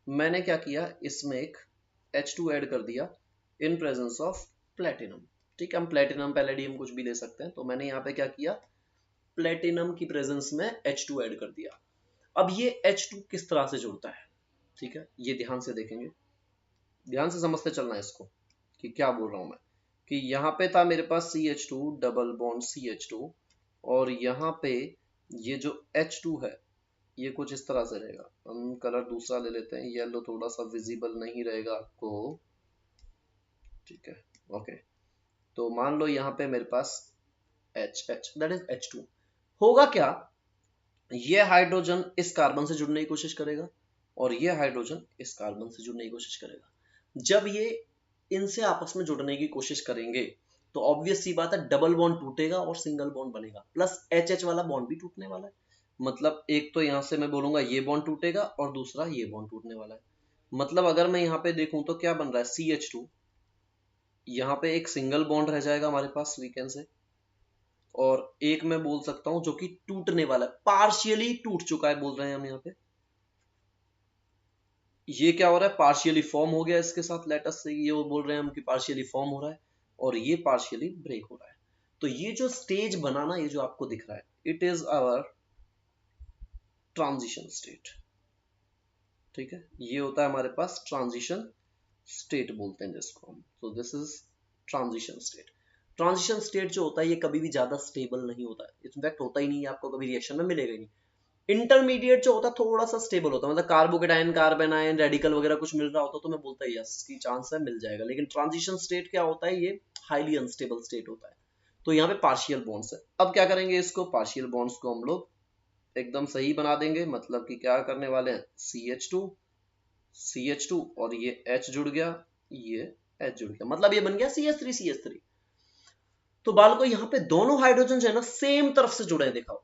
मैंने क्या किया, इसमें एक H2 ऐड कर दिया इन प्रेजेंस ऑफ प्लेटिनम। ठीक है, हम प्लेटिनम पैलेडियम कुछ भी ले सकते हैं। तो मैंने यहाँ पे क्या किया, प्लेटिनम की प्रेजेंस में H2 ऐड कर दिया। अब ये H2 किस तरह से जुड़ता है, ठीक है, ये ध्यान से देखेंगे, ध्यान से समझते चलना है इसको कि क्या बोल रहा हूं मैं। कि यहाँ पे था मेरे पास CH2 डबल बॉन्ड CH2, और यहाँ पे ये जो H2 है ये कुछ इस तरह से रहेगा। हम कलर दूसरा ले लेते हैं, येलो थोड़ा सा विजिबल नहीं रहेगा आपको। ठीक है, ओके। तो मान लो यहाँ पे मेरे पास H दैट इज H2। होगा क्या, ये हाइड्रोजन इस कार्बन से जुड़ने की कोशिश करेगा और ये हाइड्रोजन इस कार्बन से जुड़ने की कोशिश करेगा। जब ये इनसे आपस में जुड़ने की कोशिश करेंगे तो ऑब्वियस सी बात है, डबल बॉन्ड टूटेगा और सिंगल बॉन्ड बनेगा, प्लस HH वाला बॉन्ड भी टूटने वाला है। मतलब एक तो यहां से मैं बोलूंगा ये बॉन्ड टूटेगा और दूसरा ये बॉन्ड टूटने वाला है। मतलब अगर मैं यहाँ पे देखूं तो क्या बन रहा है, CH2, यहाँ पे एक सिंगल बॉन्ड रह जाएगा हमारे पास वीकेंड से, और एक मैं बोल सकता हूं जो कि टूटने वाला है, पार्शियली टूट चुका है बोल रहे हैं हम यहाँ पे। ये क्या हो रहा है, पार्शियली फॉर्म हो गया इसके साथ लेटस से, ये वो बोल रहे हैं हम कि पार्शियली फॉर्म हो रहा है, और ये पार्शियली ब्रेक हो रहा है। तो ये जो स्टेज बनाना, ये जो आपको दिख रहा है, it is our transition state. ठीक है, ये होता है हमारे पास ट्रांजिशन स्टेट बोलते हैं जिसको हम। तो this is transition state. Transition state जो होता है ये कभी भी ज्यादा स्टेबल नहीं होता है, इनफैक्ट होता ही नहीं है, आपको कभी रिएक्शन में मिलेगा ही नहीं। इंटरमीडिएट जो होता है थोड़ा सा स्टेबल होता है, मतलब कार्बोकेटाइन कार्बन आयन रेडिकल वगैरह कुछ मिल रहा होता तो मैं बोलता है यस की चांस है मिल जाएगा। लेकिन ट्रांजिशन स्टेट क्या होता है, ये हाईली अनस्टेबल स्टेट होता है। तो यहाँ पे पार्शियल बॉन्ड्स है। अब क्या करेंगे, इसको पार्शियल बॉन्ड्स को हम लोग एकदम सही बना देंगे। मतलब कि क्या करने वाले हैं, CH2 और ये H जुड़ गया, ये H जुड़ गया, मतलब ये बन गया CH3। तो बाल को यहाँ पे दोनों हाइड्रोजन जो है ना सेम तरफ से जुड़े हैं, दिखाओ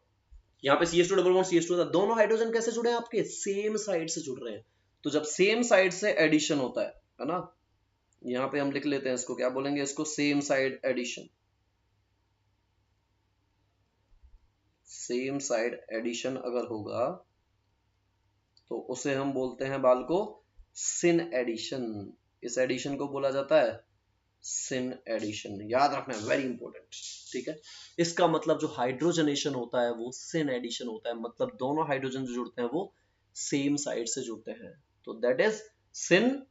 यहाँ पे CH2 डबल बॉन्ड CH2 था, दोनों हाइड्रोजन कैसे जुड़े हैं आपके, सेम साइड से जुड़ रहे हैं। तो जब सेम साइड से एडिशन होता है ना, यहाँ पे हम लिख लेते हैं इसको, क्या बोलेंगे इसको, same side addition. Same side addition अगर होगा तो उसे हम बोलते हैं बाल को सिन एडिशन। इस एडिशन को बोला जाता है सिन एडिशन, याद रखना है, वेरी इंपॉर्टेंट। ठीक है, इसका मतलब जो हाइड्रोजनेशन होता है वो सिन एडिशन होता है, मतलब दोनों हाइड्रोजन जो जुड़ते हैं वो सेम साइड से जुड़ते हैं, तो दैट इज सिन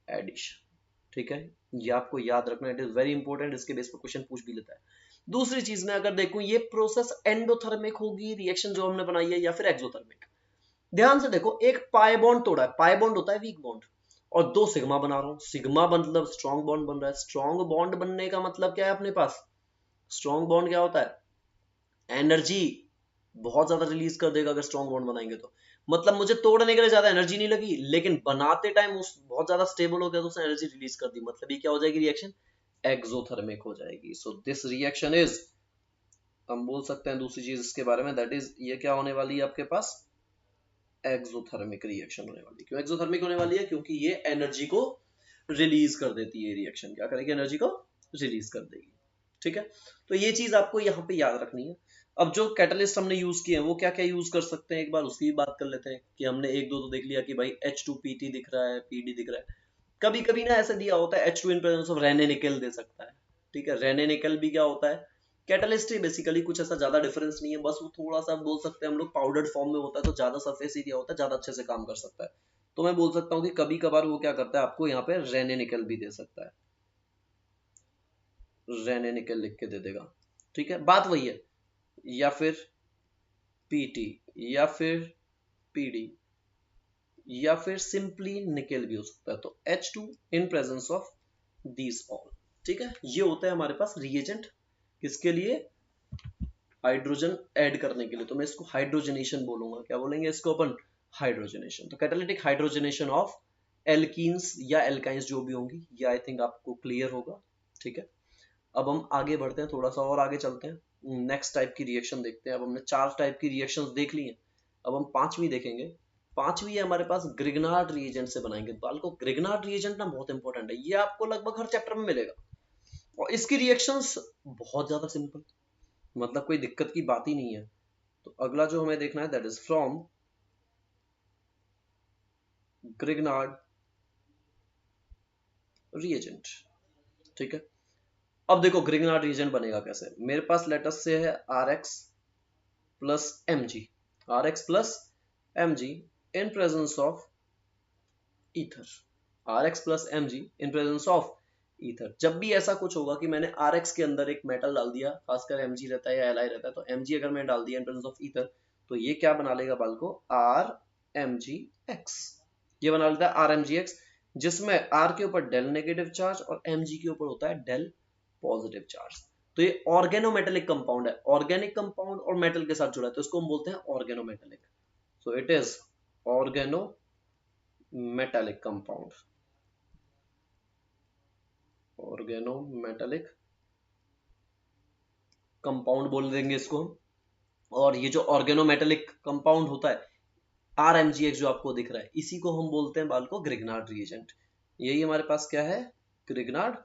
एडिशन। ठीक है, ये आपको याद रखना, इट इज वेरी इंपॉर्टेंट, इसके बेस पर क्वेश्चन पूछ भी लेता है। दूसरी चीज में अगर देखूं, ये प्रोसेस एंडोथर्मिक होगी रिएक्शन जो हमने बनाई है, या फिर एक्सोथर्मिक। ध्यान से देखो, एक पाई बॉन्ड तोड़ा है, पाई बॉन्ड होता है वीक बॉन्ड, और 2 सिग्मा बना रहा हूँ। सिग्मा मतलब स्ट्रॉन्ग बॉन्ड बन रहा है। स्ट्रॉन्ग बॉन्ड बनने का मतलब क्या है अपने पास? स्ट्रॉन्ग बॉन्ड क्या होता है? एनर्जी बहुत ज्यादा रिलीज कर देगा अगर स्ट्रॉन्ग बॉन्ड बनाएंगे तो। मतलब मुझे तोड़ने के लिए ज्यादा एनर्जी नहीं लगी, लेकिन बनाते टाइम उस बहुत ज्यादा स्टेबल हो गया तो उसने एनर्जी रिलीज कर दी। मतलब ये क्या हो जाएगी रिएक्शन? एक्सोथर्मिक हो जाएगी। सो दिस रिएक्शन इज, हम बोल सकते हैं दूसरी चीज इसके बारे में, दैट इज ये क्या होने वाली है आपके पास? एक्सोथर्मिक रिएक्शन होने वाली है। क्यों एक्सोथर्मिक होने वाली है? क्योंकि ये एनर्जी को रिलीज कर देती है। रिएक्शन क्या करेगी? एनर्जी को रिलीज कर देगी। ठीक है, तो ये चीज आपको यहाँ पे याद रखनी है। अब जो कैटलिस्ट हमने यूज किए हैं वो क्या क्या यूज कर सकते हैं, एक बार उसकी भी बात कर लेते हैं। कि हमने एक दो तो देख लिया कि भाई H2PT दिख रहा है, PD दिख रहा है। कभी कभी ना ऐसे दिया होता है H2 in presence of Renee निकल दे सकता है। ठीक है, रेने निकल भी क्या होता है? कैटलिस्ट ही बेसिकली, कुछ ऐसा ज्यादा डिफरेंस नहीं है, बस वो थोड़ा सा बोल सकते हैं हम लोग पाउडर्ड फॉर्म में होता है तो ज्यादा सरफेस एरिया होता है, ज्यादा अच्छे से काम कर सकता है। तो मैं बोल सकता हूँ कि कभी कभार वो क्या करता है, आपको यहाँ पे रेने निकल भी दे सकता है। रेने निकल लिख के दे देगा। ठीक है, बात वही है। या फिर पीटी, या फिर पीडी, या फिर सिंपली निकेल भी हो सकता है। तो H2 in presence of these all. ठीक है, ये होता है हमारे पास रिएजेंट। किसके लिए? हाइड्रोजन ऐड करने के लिए। तो मैं इसको हाइड्रोजनेशन बोलूंगा। क्या बोलेंगे इसको अपन? हाइड्रोजनेशन। तो कैटालिटिक हाइड्रोजनेशन ऑफ एल्कीन्स या एल्काइंस जो भी होंगी, ये आई थिंक आपको क्लियर होगा। ठीक है, अब हम आगे बढ़ते हैं, थोड़ा सा और आगे चलते हैं। नेक्स्ट टाइप की रिएक्शन देखते हैं। अब हमने 4 टाइप की रिएक्शंस देख ली हैं, अब हम 5वीं देखेंगे। 5वीं है हमारे पास ग्रिग्नार्ड रिएजेंट से बनाएंगे। बाल को ग्रिग्नार्ड रिएजेंट ना बहुत इंपॉर्टेंट है, ये आपको लगभग हर चैप्टर में मिलेगा। और इसकी रिएक्शंस बहुत ज्यादा सिंपल, मतलब कोई दिक्कत की बात ही नहीं है। तो अगला जो हमें देखना है that is from Grignard reagent. ठीक है, अब देखो ग्रिग्नार्ड रिएजेंट बनेगा कैसे। मेरे पास लेटस से है RX plus Mg, RX plus Mg in presence of ether. RX plus Mg in presence of ether. जब भी ऐसा कुछ होगा कि मैंने RX के अंदर एक मेटल डाल दिया, खासकर Mg रहता है या Li रहता है, तो Mg अगर मैंने डाल दिया इन प्रेजेंस ऑफ ईथर, तो ये क्या बना लेगा बाल को? RMgX। ये बना लेता है RMgX, जिसमें R के ऊपर डेल नेगेटिव चार्ज और Mg के ऊपर होता है डेल पॉजिटिव चार्ज। तो ये ऑर्गेनोमेटेलिक कंपाउंड है। ऑर्गेनिक कंपाउंड और मेटल के साथ जुड़ा है तो इसको हम बोलते हैं organometallic. So it is organometallic compound. Organometallic compound बोल देंगे इसको हम। और ये जो ऑर्गेनोमेटेलिक कंपाउंड होता है RMgX जो आपको दिख रहा है, इसी को हम बोलते हैं बाल को ग्रिग्नार्ड रिएजेंट। यही हमारे पास क्या है? Grignard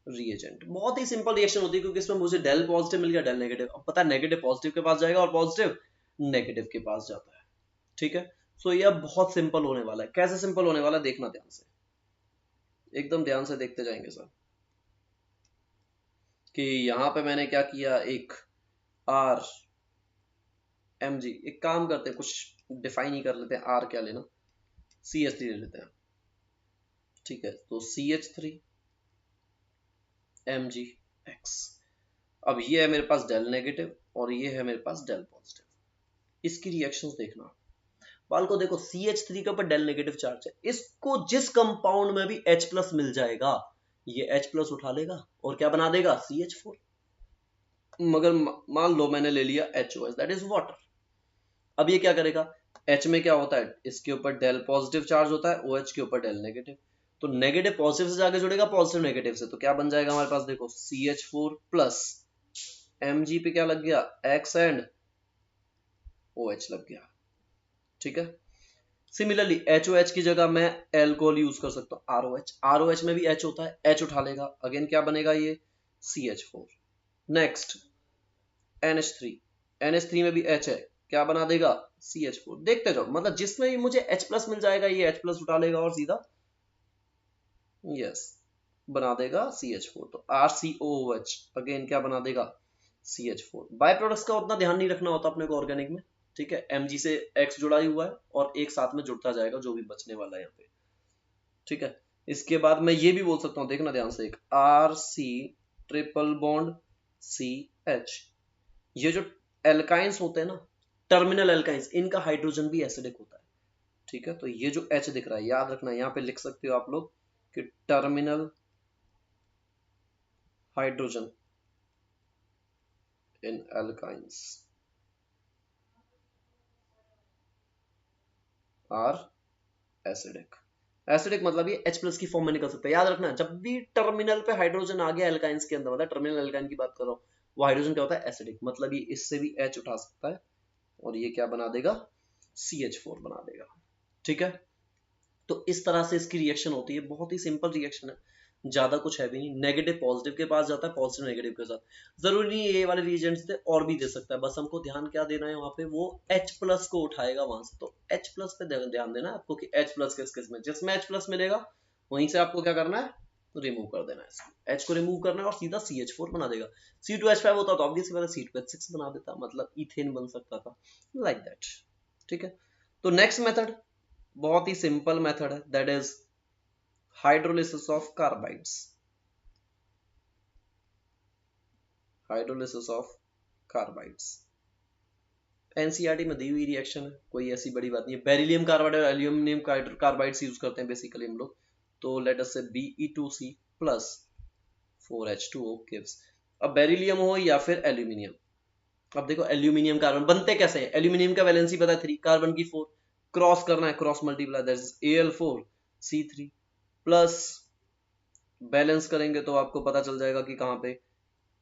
reagent. बहुत ही सिंपल रिएक्शन होती है क्योंकि इसमें मुझे डेल पॉजिटिव मिल गया, डेल नेगेटिव। अब पता है नेगेटिव पॉजिटिव के पास जाएगा और पॉजिटिव नेगेटिव के पास जाता है। ठीक है, सो ये बहुत सिंपल होने वाला है। कैसे सिंपल होने वाला है देखना ध्यान से, एकदम ध्यान से देखते जाएंगे सर। कि यहां पे मैंने क्या किया, एक RMg, एक काम करते हैं कुछ डिफाइन ही कर लेते हैं। R क्या लेना? CH3 ले लेते हैं। ठीक है, तो CH3MgX। अब ये है मेरे पास डेल नेगेटिव और ये है मेरे पास डेल पॉजिटिव। इसकी रिएक्शंस देखना बाल को। देखो CH3 के ऊपर डेल नेगेटिव चार्ज है, इसको जिस कंपाउंड में भी H प्लस मिल जाएगा ये H प्लस उठा लेगा और क्या बना देगा? CH4। मगर मान लो मैंने ले लिया HOH, दैट इज वाटर। अब ये क्या करेगा? H में क्या होता है? इसके ऊपर डेल पॉजिटिव चार्ज होता है, OH के ऊपर डेल नेगेटिव। तो नेगेटिव पॉजिटिव से जाके जुड़ेगा पॉजिटिव नेगेटिव से, तो क्या बन जाएगा हमारे पास? देखो CH4 प्लस Mg पे क्या लग गया? X एंड OH लग गया। ठीक है, सिमिलरली HOH की जगह मैं एल्कोहल यूज कर सकता हूँ ROH। ROH में भी H होता है, H उठा लेगा, अगेन क्या बनेगा? ये CH4। नेक्स्ट NH3, NH3 में भी H है, क्या बना देगा? CH4। देखते जाओ, मतलब जिसमें भी मुझे H प्लस मिल जाएगा ये H प्लस उठा लेगा और सीधा यस बना देगा CH4। तो RCOOH अगेन क्या बना देगा? CH4। बाय प्रोडक्ट्स का उतना ध्यान नहीं रखना होता अपने को ऑर्गेनिक में। ठीक है, Mg से X जुड़ा ही हुआ है और एक साथ में जुड़ता जाएगा जो भी बचने वाला है यहाँ पे। ठीक है, इसके बाद मैं ये भी बोल सकता हूँ, देखना ध्यान से, एक RC ट्रिपल बॉन्ड CH। ये जो एल्काइंस होते हैं ना, टर्मिनल एल्काइंस, इनका हाइड्रोजन भी एसिडिक होता है। ठीक है, तो ये जो H दिख रहा है याद रखना, यहाँ पे लिख सकते हो आप लोग कि terminal hydrogen in alkynes are acidic. Acidic मतलब ये H+ की फॉर्म में निकल सकता है। याद रखना जब भी टर्मिनल पे हाइड्रोजन आ गया एल्काइंस के अंदर, मतलब टर्मिनल एल्काइन की बात कर रहा हूँ, वो हाइड्रोजन क्या होता है? एसिडिक। मतलब ये इससे भी H उठा सकता है और ये क्या बना देगा? CH4 बना देगा। ठीक है, तो इस तरह से इसकी रिएक्शन होती है, बहुत ही सिंपल रिएक्शन है, ज्यादा कुछ है भी नहीं। नेगेटिव पॉजिटिव के पास जाता है, पॉजिटिव नेगेटिव के साथ। जरूरी नहीं ये वाले रिएजेंट्स थे, और भी दे सकता है, बस हमको ध्यान क्या देना है वहां पे, वो H+ को उठाएगा वहां से। तो H+ पे ध्यान देना है आपको कि H+ किस किस में, जिसमें H+ मिलेगा वहीं से आपको क्या करना है? रिमूव कर देना है इसको। H को रिमूव करना है और सीधा CH4 बना देगा। C2H5 होता तो ऑब्वियसली बात है C2H6 बना देता, मतलब इथेन बन सकता था, लाइक दैट। ठीक है, तो नेक्स्ट मेथड बहुत ही सिंपल मेथड है, that is hydrolysis of carbides. Hydrolysis of carbides NCERT में दी हुई रिएक्शन है, कोई ऐसी बड़ी बात नहीं है। बेरिलियम कार्बाइड और एल्यूमिनियम कार्बाइड्स यूज करते हैं बेसिकली हम लोग। तो लेट अस से Be2C प्लस 4H2O गिव्स। अब बेरिलियम हो या फिर एल्यूमिनियम, अब देखो एल्यूमिनियम कार्बन बनते कैसे हैं? एल्यूमिनियम का वैलेंसी पता है 3, कार्बन की 4, क्रॉस करना है, cross multiply, that is Al4C3 plus balance करेंगे तो आपको पता चल जाएगा कि कहाँ पे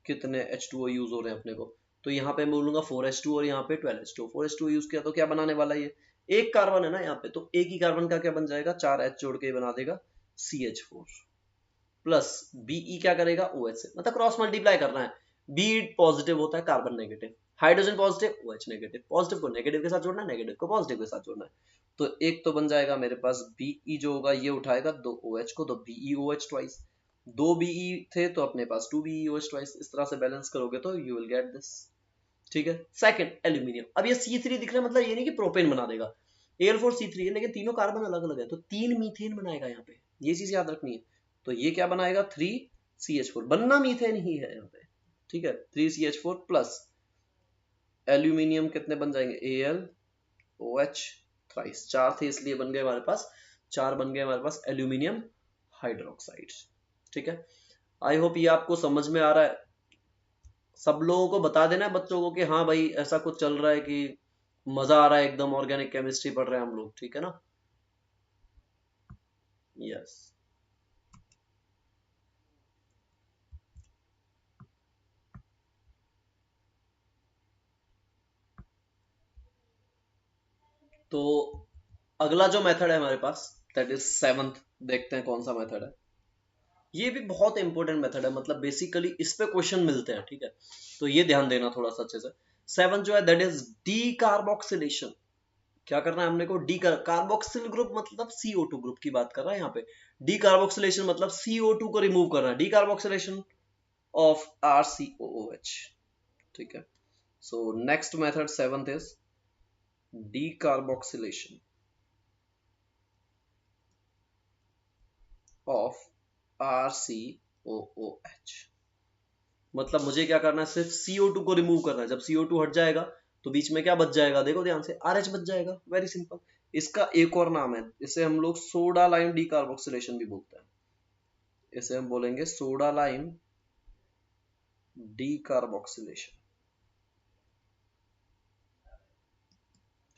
कितने H2O यूज हो रहे हैं अपने को। तो यहाँ पे मैं बोलूंगा 4H2 और यहाँ पे 12H2। 4H2 यूज किया तो क्या बनाने वाला है? ये एक कार्बन है ना यहाँ पे, तो एक ही कार्बन का क्या बन जाएगा? 4 H जोड़ के बना देगा CH4 प्लस Be क्या करेगा? OH से, मतलब क्रॉस मल्टीप्लाई करना है। Be पॉजिटिव होता है, carbon negative, hydrogen positive, OH negative, positive को नेगेटिव के साथ जोड़ना है, नेगेटिव को पॉजिटिव के साथ जोड़ना है। तो एक तो बन जाएगा मेरे पास Be जो होगा ये उठाएगा 2 OH को, तो BeOH ट्वाइस, 2 Be थे तो अपने पास 2 BeOH ट्वाइस। इस तरह से बैलेंस करोगे तो यू विल गेट दिस। ठीक है, सेकंड एल्यूमिनियम। अब ये C3 दिख रहा है, मतलब ये नहीं कि प्रोपेन बना देगा, Al4C3 है लेकिन तीनों कार्बन अलग अलग है, तो 3 मीथेन बनाएगा यहाँ पे, ये चीज याद रखनी है। तो ये क्या बनाएगा? 3CH4, बनना मीथेन ही है यहाँ पे। ठीक है, 3CH4 प्लस एल्यूमिनियम कितने बन जाएंगे? AlOH थ्राइस, 4 थे इसलिए बन गए हमारे पास 4, बन गए हमारे पास एल्यूमिनियम हाइड्रोक्साइड। ठीक है, आई होप ये आपको समझ में आ रहा है। सब लोगों को बता देना है बच्चों को कि हाँ भाई ऐसा कुछ चल रहा है, कि मजा आ रहा है एकदम, ऑर्गेनिक केमिस्ट्री पढ़ रहे हैं हम लोग। ठीक है ना? यस। तो अगला जो मेथड है हमारे पास, दैट इज 7th, देखते हैं कौन सा मेथड है। ये भी बहुत इंपॉर्टेंट मेथड है, मतलब बेसिकली इस पे क्वेश्चन मिलते हैं। ठीक है, तो ये ध्यान देना थोड़ा सा अच्छे से। 7 जो है दैट इज डी कार्बोक्सिलेशन। क्या करना है हमने को? डी कार्बोक्सिल ग्रुप मतलब CO2 ग्रुप की बात कर रहा है यहाँ पे। डी कार्बोक्सिलेशन मतलब CO2 को रिमूव करना है, डी कार्बोक्सिलेशन ऑफ RCOOH। ठीक है, so next method 7th is D carboxylation of RCOOH। मतलब मुझे क्या करना है? सिर्फ CO2 को रिमूव करना है। जब CO2 हट जाएगा तो बीच में क्या बच जाएगा? देखो ध्यान से, RH बच जाएगा। Very simple. इसका एक और नाम है, इसे हम लोग सोडा लाइम डीकार्बोक्सिलेशन भी बोलते हैं। इसे हम बोलेंगे सोडा लाइम डीकार्बोक्सिलेशन।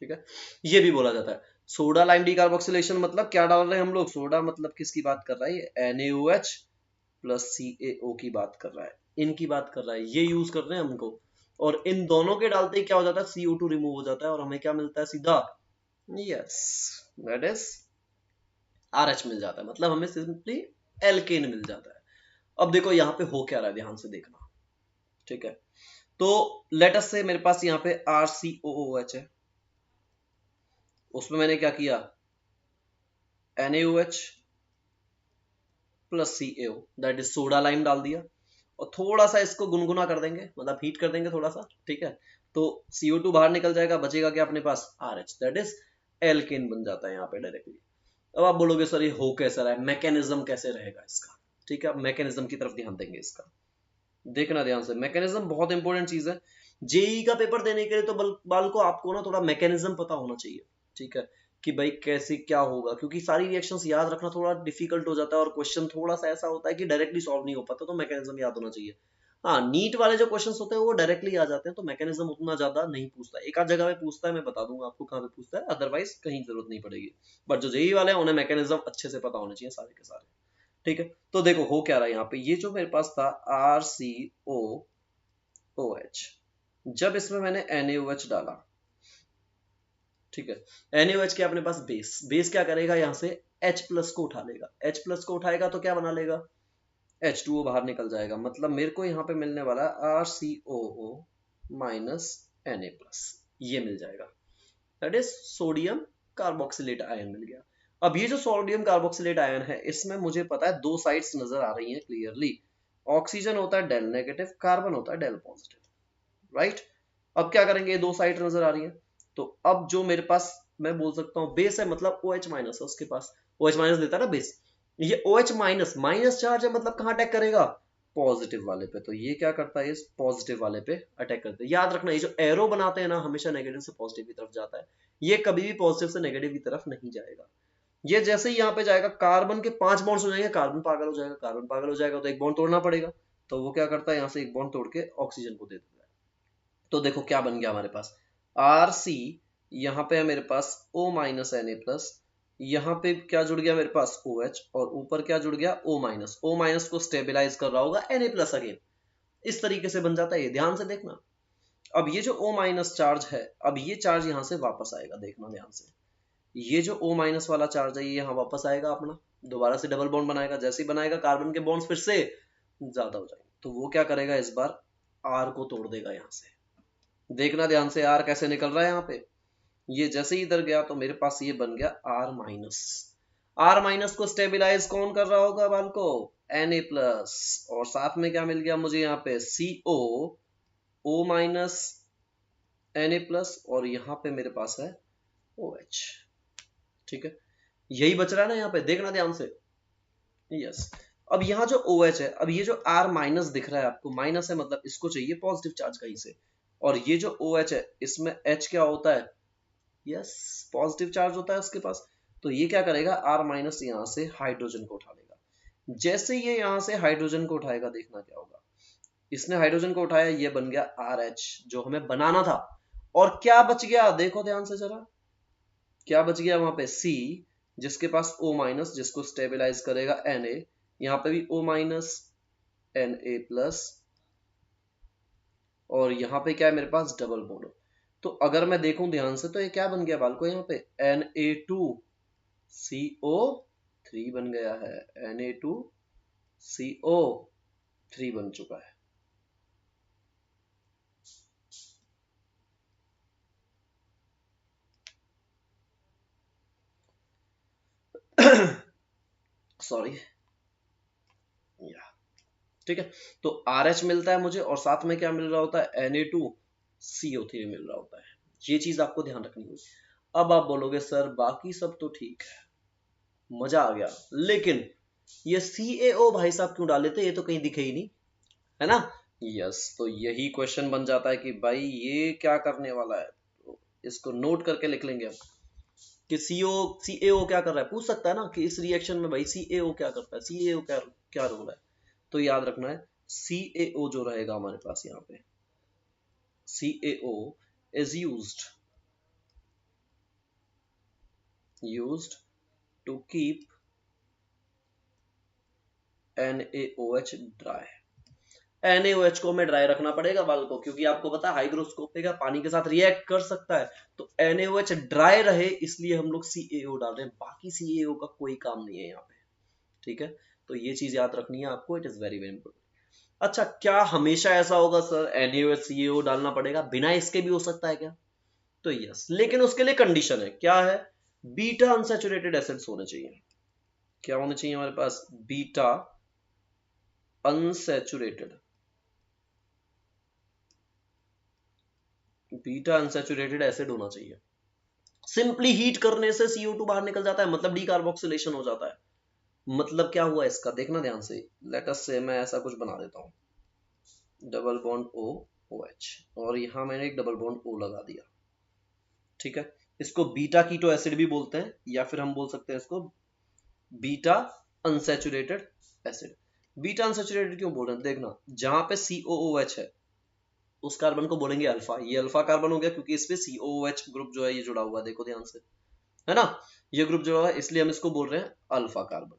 ठीक है, ये भी बोला जाता है सोडा लाइम डीकार्बोक्सिलेशन। मतलब क्या डाल रहे हैं हम लोग? सोडा मतलब किसकी बात कर रहा है? ये NaOH प्लस CaO की बात कर रहा है, इनकी बात कर रहा है, ये यूज कर रहे हैं हमको। और इन दोनों के डालते ही क्या हो जाता है? CO2 रिमूव हो जाता है और हमें क्या मिलता है सीधा? यस, दैट इज RH मिल जाता है, मतलब हमें सिंपली एल्केन मिल जाता है। अब देखो यहाँ पे हो क्या रहा है, ध्यान से देखना। ठीक है, तो लेट अस से मेरे पास यहाँ पे RCOOH है, उसमें मैंने क्या किया? NaOH plus CaO, that is soda lime डाल दिया, और थोड़ा सा इसको गुनगुना कर देंगे, मतलब हीट कर देंगे थोड़ा सा। ठीक है, तो CO2 बाहर निकल जाएगा, बचेगा क्या अपने पास? RH, दैट इज एल्केन बन जाता है यहाँ पे डायरेक्टली। अब आप बोलोगे सर ये हो कैसा रहा है, मैकेनिज्म कैसे रहेगा इसका? ठीक है, मैकेनिज्म की तरफ ध्यान देंगे इसका। देखना ध्यान से, मैकेनिज्म बहुत इंपॉर्टेंट चीज है। जेई का पेपर देने के लिए तो बाल को आपको ना थोड़ा मैकेनिज्म पता होना चाहिए। ठीक है, कि भाई कैसे क्या होगा, क्योंकि सारी रिएक्शंस याद रखना थोड़ा डिफिकल्ट हो जाता है और क्वेश्चन थोड़ा सा ऐसा होता है कि डायरेक्टली सॉल्व नहीं हो पाता, तो मैकेनिज्म याद होना चाहिए। हाँ, नीट वाले जो क्वेश्चंस होते हैं वो डायरेक्टली आ जाते हैं, तो मैकेनिज्म उतना ज्यादा नहीं पूछता, एक आध जगह पे पूछता है, मैं बता दूंगा आपको कहाँ पे पूछता है, अदरवाइज कहीं जरूरत नहीं पड़ेगी। बट जो जेई वाले हैं उन्हें मैकेनिज्म अच्छे से पता होने चाहिए सारे के सारे। ठीक है, तो देखो हो क्या रहा है यहाँ पे, ये जो मेरे पास था RCOOH, जब इसमें मैंने NaOH डाला, ठीक है, NaOH के अपने पास बेस क्या करेगा, यहाँ से H प्लस को उठा लेगा, H प्लस को उठाएगा तो क्या बना लेगा, H2O बाहर निकल जाएगा, मतलब मेरे को यहाँ पे मिलने वाला RCOO माइनस Na प्लस, ये मिल जाएगा, that is sodium carboxylate ion मिल गया। अब ये जो सोडियम कार्बोक्सिलेट आयन है, इसमें मुझे पता है दो साइड्स नजर आ रही हैं क्लियरली, ऑक्सीजन होता है डेल नेगेटिव, कार्बन होता है डेल पॉजिटिव, राइट। अब क्या करेंगे, ये दो साइड नजर आ रही है, तो अब जो मेरे पास मैं बोल सकता हूँ बेस है, मतलब OH माइनस है उसके पास, OH माइनस देता है ना बेस, ये OH माइनस माइनस चार्ज है, मतलब कहाँ अटैक करेगा, पॉजिटिव वाले पे, तो ये क्या करता है, इस पॉजिटिव वाले पे अटैक करता है। याद रखना ये जो एरो बनाते हैं ना, हमेशा नेगेटिव से पॉजिटिव की तरफ जाता है, ये कभी भी पॉजिटिव से नेगेटिव की तरफ नहीं जाएगा। ये जैसे ही यहाँ पे जाएगा, कार्बन के 5 बॉन्ड्स हो जाएंगे, कार्बन पागल हो जाएगा, कार्बन पागल हो जाएगा तो एक बॉन्ड तोड़ना पड़ेगा, तो वो क्या करता है, यहाँ से एक बॉन्ड तोड़ के ऑक्सीजन को दे देता है। तो देखो क्या बन गया हमारे पास, RC, यहाँ पे है मेरे पास O माइनस Na प्लस, यहाँ पे क्या जुड़ गया मेरे पास OH, और ऊपर क्या जुड़ गया O माइनस, O माइनस को स्टेबलाइज कर रहा होगा Na प्लस अगेन, इस तरीके से बन जाता है ये, ध्यान से देखना। अब ये जो O माइनस चार्ज है, अब ये चार्ज यहाँ से वापस आएगा, देखना ध्यान से, ये जो O माइनस वाला चार्ज है ये यहाँ वापस आएगा अपना, दोबारा से डबल बॉन्ड बनाएगा, जैसे ही बनाएगा कार्बन के बॉन्ड्स फिर से ज्यादा हो जाएंगे, तो वो क्या करेगा, इस बार R को तोड़ देगा यहाँ से, देखना ध्यान से R कैसे निकल रहा है यहाँ पे, ये जैसे ही इधर गया तो मेरे पास ये बन गया R माइनस, R माइनस को स्टेबिलाइज कौन कर रहा होगा बाल को, Na प्लस, और साथ में क्या मिल गया मुझे यहाँ पे CO, O minus Na plus, और यहाँ पे मेरे पास है OH, ठीक है, यही बच रहा है ना यहाँ पे, देखना ध्यान से, यस। अब यहाँ जो OH है, अब ये जो R माइनस दिख रहा है आपको, माइनस है मतलब इसको चाहिए पॉजिटिव चार्ज कहीं से, और ये जो OH है इसमें H क्या होता है, यस पॉजिटिव चार्ज होता है उसके पास, तो ये क्या करेगा, R माइनस यहाँ से हाइड्रोजन को उठा लेगा, जैसे ये यहाँ से हाइड्रोजन को उठाएगा, देखना क्या होगा, इसने हाइड्रोजन को उठाया, ये बन गया RH जो हमें बनाना था, और क्या बच गया देखो ध्यान से जरा, क्या बच गया वहां पे C, जिसके पास O माइनस, जिसको स्टेबलाइज करेगा Na, यहाँ पे भी O माइनस Na प्लस, और यहाँ पे क्या है मेरे पास डबल बॉन्ड, तो अगर मैं देखूं ध्यान से तो ये क्या बन गया बालको, यहाँ पे Na2CO3 बन गया है, Na2CO3 बन चुका है। सॉरी, या ठीक है, तो RH मिलता है मुझे, और साथ में क्या मिल रहा होता है, Na2CO3 मिल रहा होता है, ये चीज आपको ध्यान रखनी होगी। अब आप बोलोगे सर बाकी सब तो ठीक है, मजा आ गया, लेकिन ये CaO भाई साहब क्यों डाले थे, ये तो कहीं दिखे ही नहीं, है ना, यस। तो यही क्वेश्चन बन जाता है कि भाई ये क्या करने वाला है, तो इसको नोट करके लिख लेंगे हम कि CaO क्या कर रहा है, पूछ सकता है ना कि इस रिएक्शन में भाई CaO क्या करता है, CaO क्या क्या रोल है, तो याद रखना है CaO जो रहेगा हमारे पास यहाँ पे, CaO is used to keep NaOH dry, NaOH को हमें ड्राई रखना पड़ेगा बाल को, क्योंकि आपको पता है हाइग्रोस्कोपिक है, पानी के साथ रिएक्ट कर सकता है, तो NaOH ड्राई रहे इसलिए हम लोग CaO डाल रहे हैं, बाकी CaO का कोई काम नहीं है यहाँ पे, ठीक है, तो ये चीज याद रखनी है आपको, it is very very important. अच्छा, क्या हमेशा ऐसा होगा सर NaOH CaO डालना पड़ेगा, बिना इसके भी हो सकता है क्या, तो यस, लेकिन उसके लिए कंडीशन है, क्या है, बीटा अनसैचुरेटेड एसिड्स होने चाहिए, क्या होने चाहिए हमारे पास, beta unsaturated, beta unsaturated acid होना चाहिए, सिंपली हीट करने से CO2 बाहर निकल जाता है, मतलब डीकार्बोक्सिलेशन हो जाता है, मतलब क्या हुआ इसका, देखना ध्यान से, लेट अस से मैं ऐसा कुछ बना देता हूं, डबल बॉन्ड O OH, और यहां मैंने एक डबल बॉन्ड O लगा दिया, ठीक है, इसको बीटा कीटो एसिड भी बोलते हैं, या फिर हम बोल सकते हैं इसको beta unsaturated acid. Beta unsaturated क्यों बोल रहे हैं, देखना जहां पे COOH है उस कार्बन को बोलेंगे अल्फा। ये अल्फा कार्बन हो गया क्योंकि इस पे COOH ग्रुप जो है ये जुड़ा हुआ है, देखो ध्यान से, है ना, ये ग्रुप जुड़ा हुआ है, इसलिए हम इसको बोल रहे हैं अल्फा कार्बन।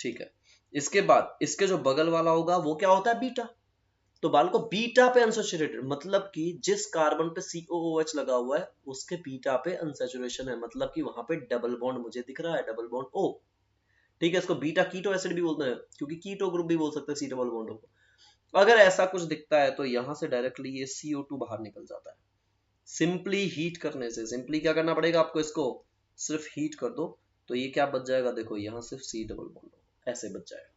ठीक है, इसके बाद इसके जो बगल वाला होगा वो क्या होता है, बीटा। तो बाल को बीटा पे अनसैचुरेटेड, मतलब कि जिस कार्बन पे COOH लगा हुआ है उसके बीटा पे अनसैचुरेशन है, मतलब कि वहां पे डबल बॉन्ड मुझे दिख रहा है, डबल बॉन्ड O। ठीक है, इसको बीटा कीटो एसिड भी बोलते हैं, क्योंकि कीटो ग्रुप भी बोल सकते हैं C डबल बॉन्ड को। अगर ऐसा कुछ दिखता है तो यहां से डायरेक्टली ये CO2 बाहर निकल जाता है। सिंपली हीट करने से, सिंपली क्या करना पड़ेगा आपको, इसको सिर्फ हीट कर दो तो ये क्या बच जाएगा, देखो यहां सिर्फ C डबल बॉन्ड ऐसे बच जाएगा।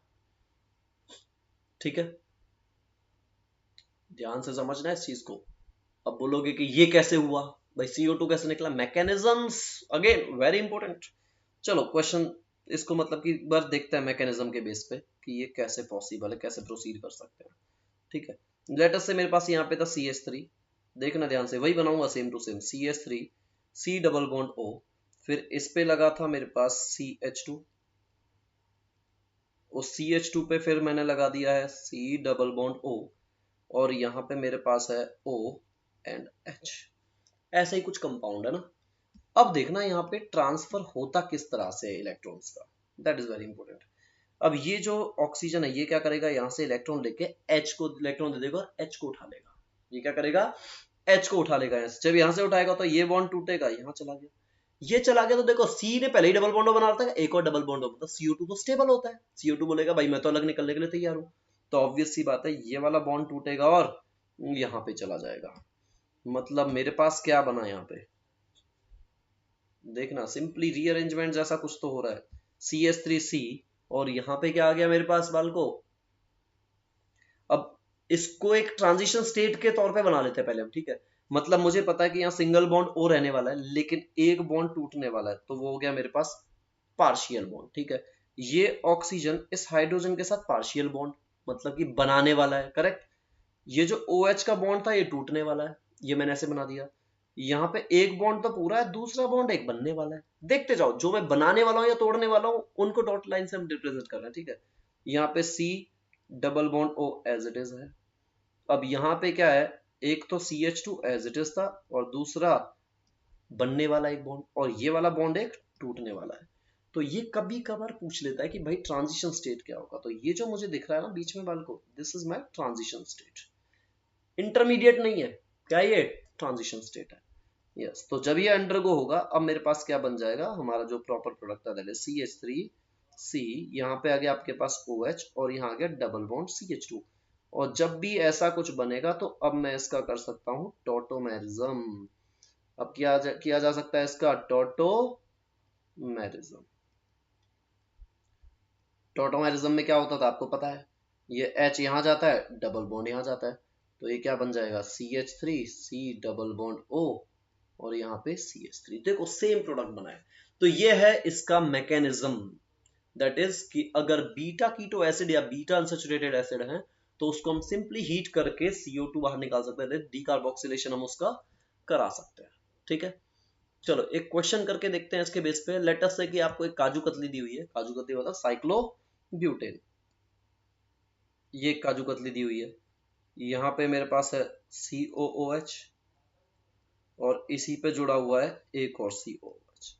ठीक है, ध्यान से समझना है इस चीज को। अब बोलोगे कि ये कैसे हुआ भाई, CO2 कैसे निकला, मैकेनिज्म्स अगेन वेरी इंपॉर्टेंट। चलो क्वेश्चन इसको मतलब कि एक बार देखते हैं मैकेनिज्म के बेस पे कि ये कैसे पॉसिबल है, कैसे प्रोसीड कर सकते हैं। ठीक है, लेट अस से मेरे पास यहाँ पे था CH3, देखना ध्यान से, वही बनाऊंगा same to same, CH3 C double bond O, फिर इस पे लगा था मेरे पास CH2, उस CH2 पे फिर मैंने लगा दिया है C डबल बॉन्ड O, और यहाँ पे मेरे पास है O एंड H। ऐसा ही कुछ कंपाउंड है ना। अब देखना यहाँ पे ट्रांसफर होता किस तरह से इलेक्ट्रॉन्स का, दैट इज वेरी इंपॉर्टेंट। अब ये जो ऑक्सीजन है ये क्या करेगा, यहाँ से इलेक्ट्रॉन लेके H को इलेक्ट्रॉन दे देगा और H को उठा लेगा। ये क्या करेगा, H को उठा लेगा। जब यहाँ से उठाएगा तो ये बॉन्ड टूटेगा, यहाँ चला गया, ये चला गया, तो देखो C ने पहले ही डबल बॉन्ड बना रखा है, एक और डबल बॉन्ड हो, मतलब CO2 तो स्टेबल होता है, CO2 बोलेगा भाई मैं तो अलग निकलने के लिए तैयार हूँ। तो ऑब्वियस सी बात है ये वाला बॉन्ड टूटेगा और यहाँ पे चला जाएगा। मतलब मेरे पास क्या बना यहाँ पे, देखना सिंपली रीअरेंजमेंट जैसा कुछ तो हो रहा है, CH3C, और यहाँ पे क्या आ गया मेरे पास बाल को। अब इसको एक ट्रांजिशन स्टेट के तौर पे बना लेते हैं पहले हम, ठीक है। मतलब मुझे पता है कि यहाँ सिंगल बॉन्ड ओ रहने वाला है, लेकिन एक बॉन्ड टूटने वाला है, तो वो हो गया मेरे पास पार्शियल बॉन्ड। ठीक है, ये ऑक्सीजन इस हाइड्रोजन के साथ पार्शियल बॉन्ड मतलब कि बनाने वाला है, करेक्ट। ये जो OH का बॉन्ड था ये टूटने वाला है, ये मैंने ऐसे बना दिया। यहाँ पे एक बॉन्ड तो पूरा है, दूसरा बॉन्ड एक बनने वाला है। देखते जाओ, जो मैं बनाने वाला हूँ या तोड़ने वाला हूँ उनको डॉट लाइन से हम रिप्रेजेंट कर रहे हैं। ठीक है, यहाँ पे C double bond O as it is है। अब यहाँ पे क्या है, एक तो CH2 एज इट इज था और दूसरा बनने वाला एक बॉन्ड, और ये वाला बॉन्ड एक टूटने वाला है। तो ये कभी कभार पूछ लेता है कि भाई ट्रांजिशन स्टेट क्या होगा, तो ये जो मुझे दिख रहा है ना बीच में बाल को, this is my transition state. Intermediate नहीं है, क्या ये ट्रांजिशन स्टेट है। यस, तो जब ये अंडरगो होगा अब मेरे पास क्या बन जाएगा, हमारा जो प्रॉपर प्रोडक्ट था दैट इज CH3C, यहाँ पे आ गया आपके पास OH और यहाँ आ गया डबल बॉन्ड CH2। और जब भी ऐसा कुछ बनेगा तो अब मैं इसका कर सकता हूँ टॉटोमेरिज्म। अब किया जा सकता है इसका टॉटोमेरिज्म। टॉटोमेरिज्म में क्या होता था आपको पता है, ये H यहाँ जाता है, डबल बॉन्ड यहाँ जाता है, तो ये क्या बन जाएगा CH3C डबल बॉन्ड O, और यहाँ पे CH3, देखो सेम प्रोडक्ट बना है। तो ये है इसका मैकेनिज्म, दैट इज कि अगर बीटा कीटो एसिड या बीटा अनसैचुरेटेड एसिड है तो उसको हम सिंपली हीट करके CO2 बाहर निकाल सकते हैं, डीकार्बोक्सिलेशन हम उसका करा सकते हैं। ठीक है, चलो एक क्वेश्चन करके देखते हैं इसके बेस पे। लेट अस से कि आपको एक काजू कतली दी हुई है, काजू कतली मतलब साइक्लोब्यूटेन, ये काजू कतली दी हुई है, यहाँ पे मेरे पास है COOH और इसी पे जुड़ा हुआ है एक और COOH,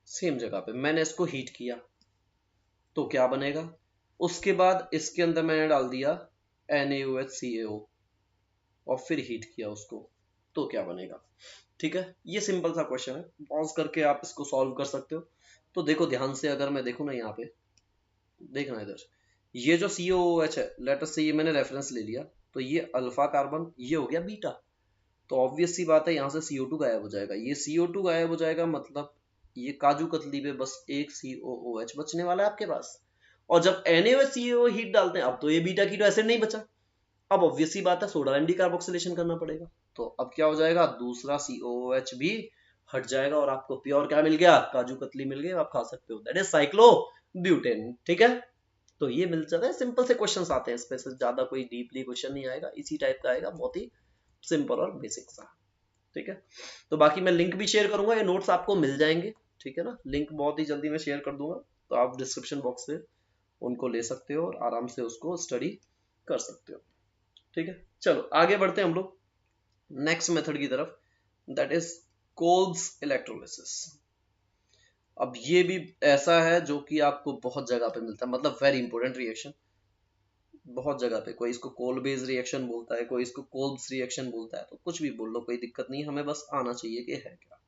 सेम जगह पे मैंने इसको हीट किया तो क्या बनेगा। उसके बाद इसके अंदर मैंने डाल दिया NaOH और फिर हीट किया उसको, तो क्या बनेगा। ठीक है, ये सिंपल सा क्वेश्चन है, पॉज करके आप इसको सॉल्व कर सकते हो। तो देखो ध्यान से, अगर मैं देखूँ ना यहाँ पे, देखना इधर, ये जो COOH है, लेट अस से ये मैंने रेफरेंस ले लिया, तो ये अल्फा कार्बन, ये हो गया बीटा। तो ऑब्वियस सी बात है यहाँ से CO2 गायब हो जाएगा, ये CO2 गायब हो जाएगा, मतलब ये काजू कतली पे बस एक COOH बचने वाला है आपके पास। और जब NaOH हीट डालते हैं अब तो ये बीटा कीटो एसिड नहीं बचा, अब ऑब्वियस सी बात है सोडा एंड डीकार्बोक्सिलेशन करना पड़ेगा। तो अब क्या हो जाएगा, दूसरा COOH भी हट जाएगा और आपको प्योर क्या मिल गया, काजू कतली मिल गई, आप खा सकते हो, दैट इज साइक्लोब्यूटेन। ठीक है, तो ये मिल जाता है, सिंपल से क्वेश्चंस आते हैं, इसमें से ज्यादा कोई डीपली क्वेश्चन नहीं आएगा, इसी टाइप का आएगा, बहुत ही सिंपल और बेसिक सा। ठीक है, तो बाकी मैं लिंक भी शेयर करूंगा, ये नोट्स आपको मिल जाएंगे, ठीक है ना, लिंक बहुत ही जल्दी मैं शेयर कर दूंगा, तो आप डिस्क्रिप्शन बॉक्स से उनको ले सकते हो और आराम से उसको स्टडी कर सकते हो। ठीक है, चलो आगे बढ़ते हैं हम लोग नेक्स्ट मेथड की तरफ, दैट इज कोल्ब्स इलेक्ट्रोलिसिस। अब ये भी ऐसा है जो कि आपको बहुत जगह पे मिलता है, मतलब वेरी इंपॉर्टेंट रिएक्शन, बहुत जगह पे, कोई इसको कोल्बेज रिएक्शन बोलता है, कोई इसको कोल्ब्स रिएक्शन बोलता है, तो कुछ भी बोल लो, कोई दिक्कत नहीं, हमें बस आना चाहिए कि है क्या।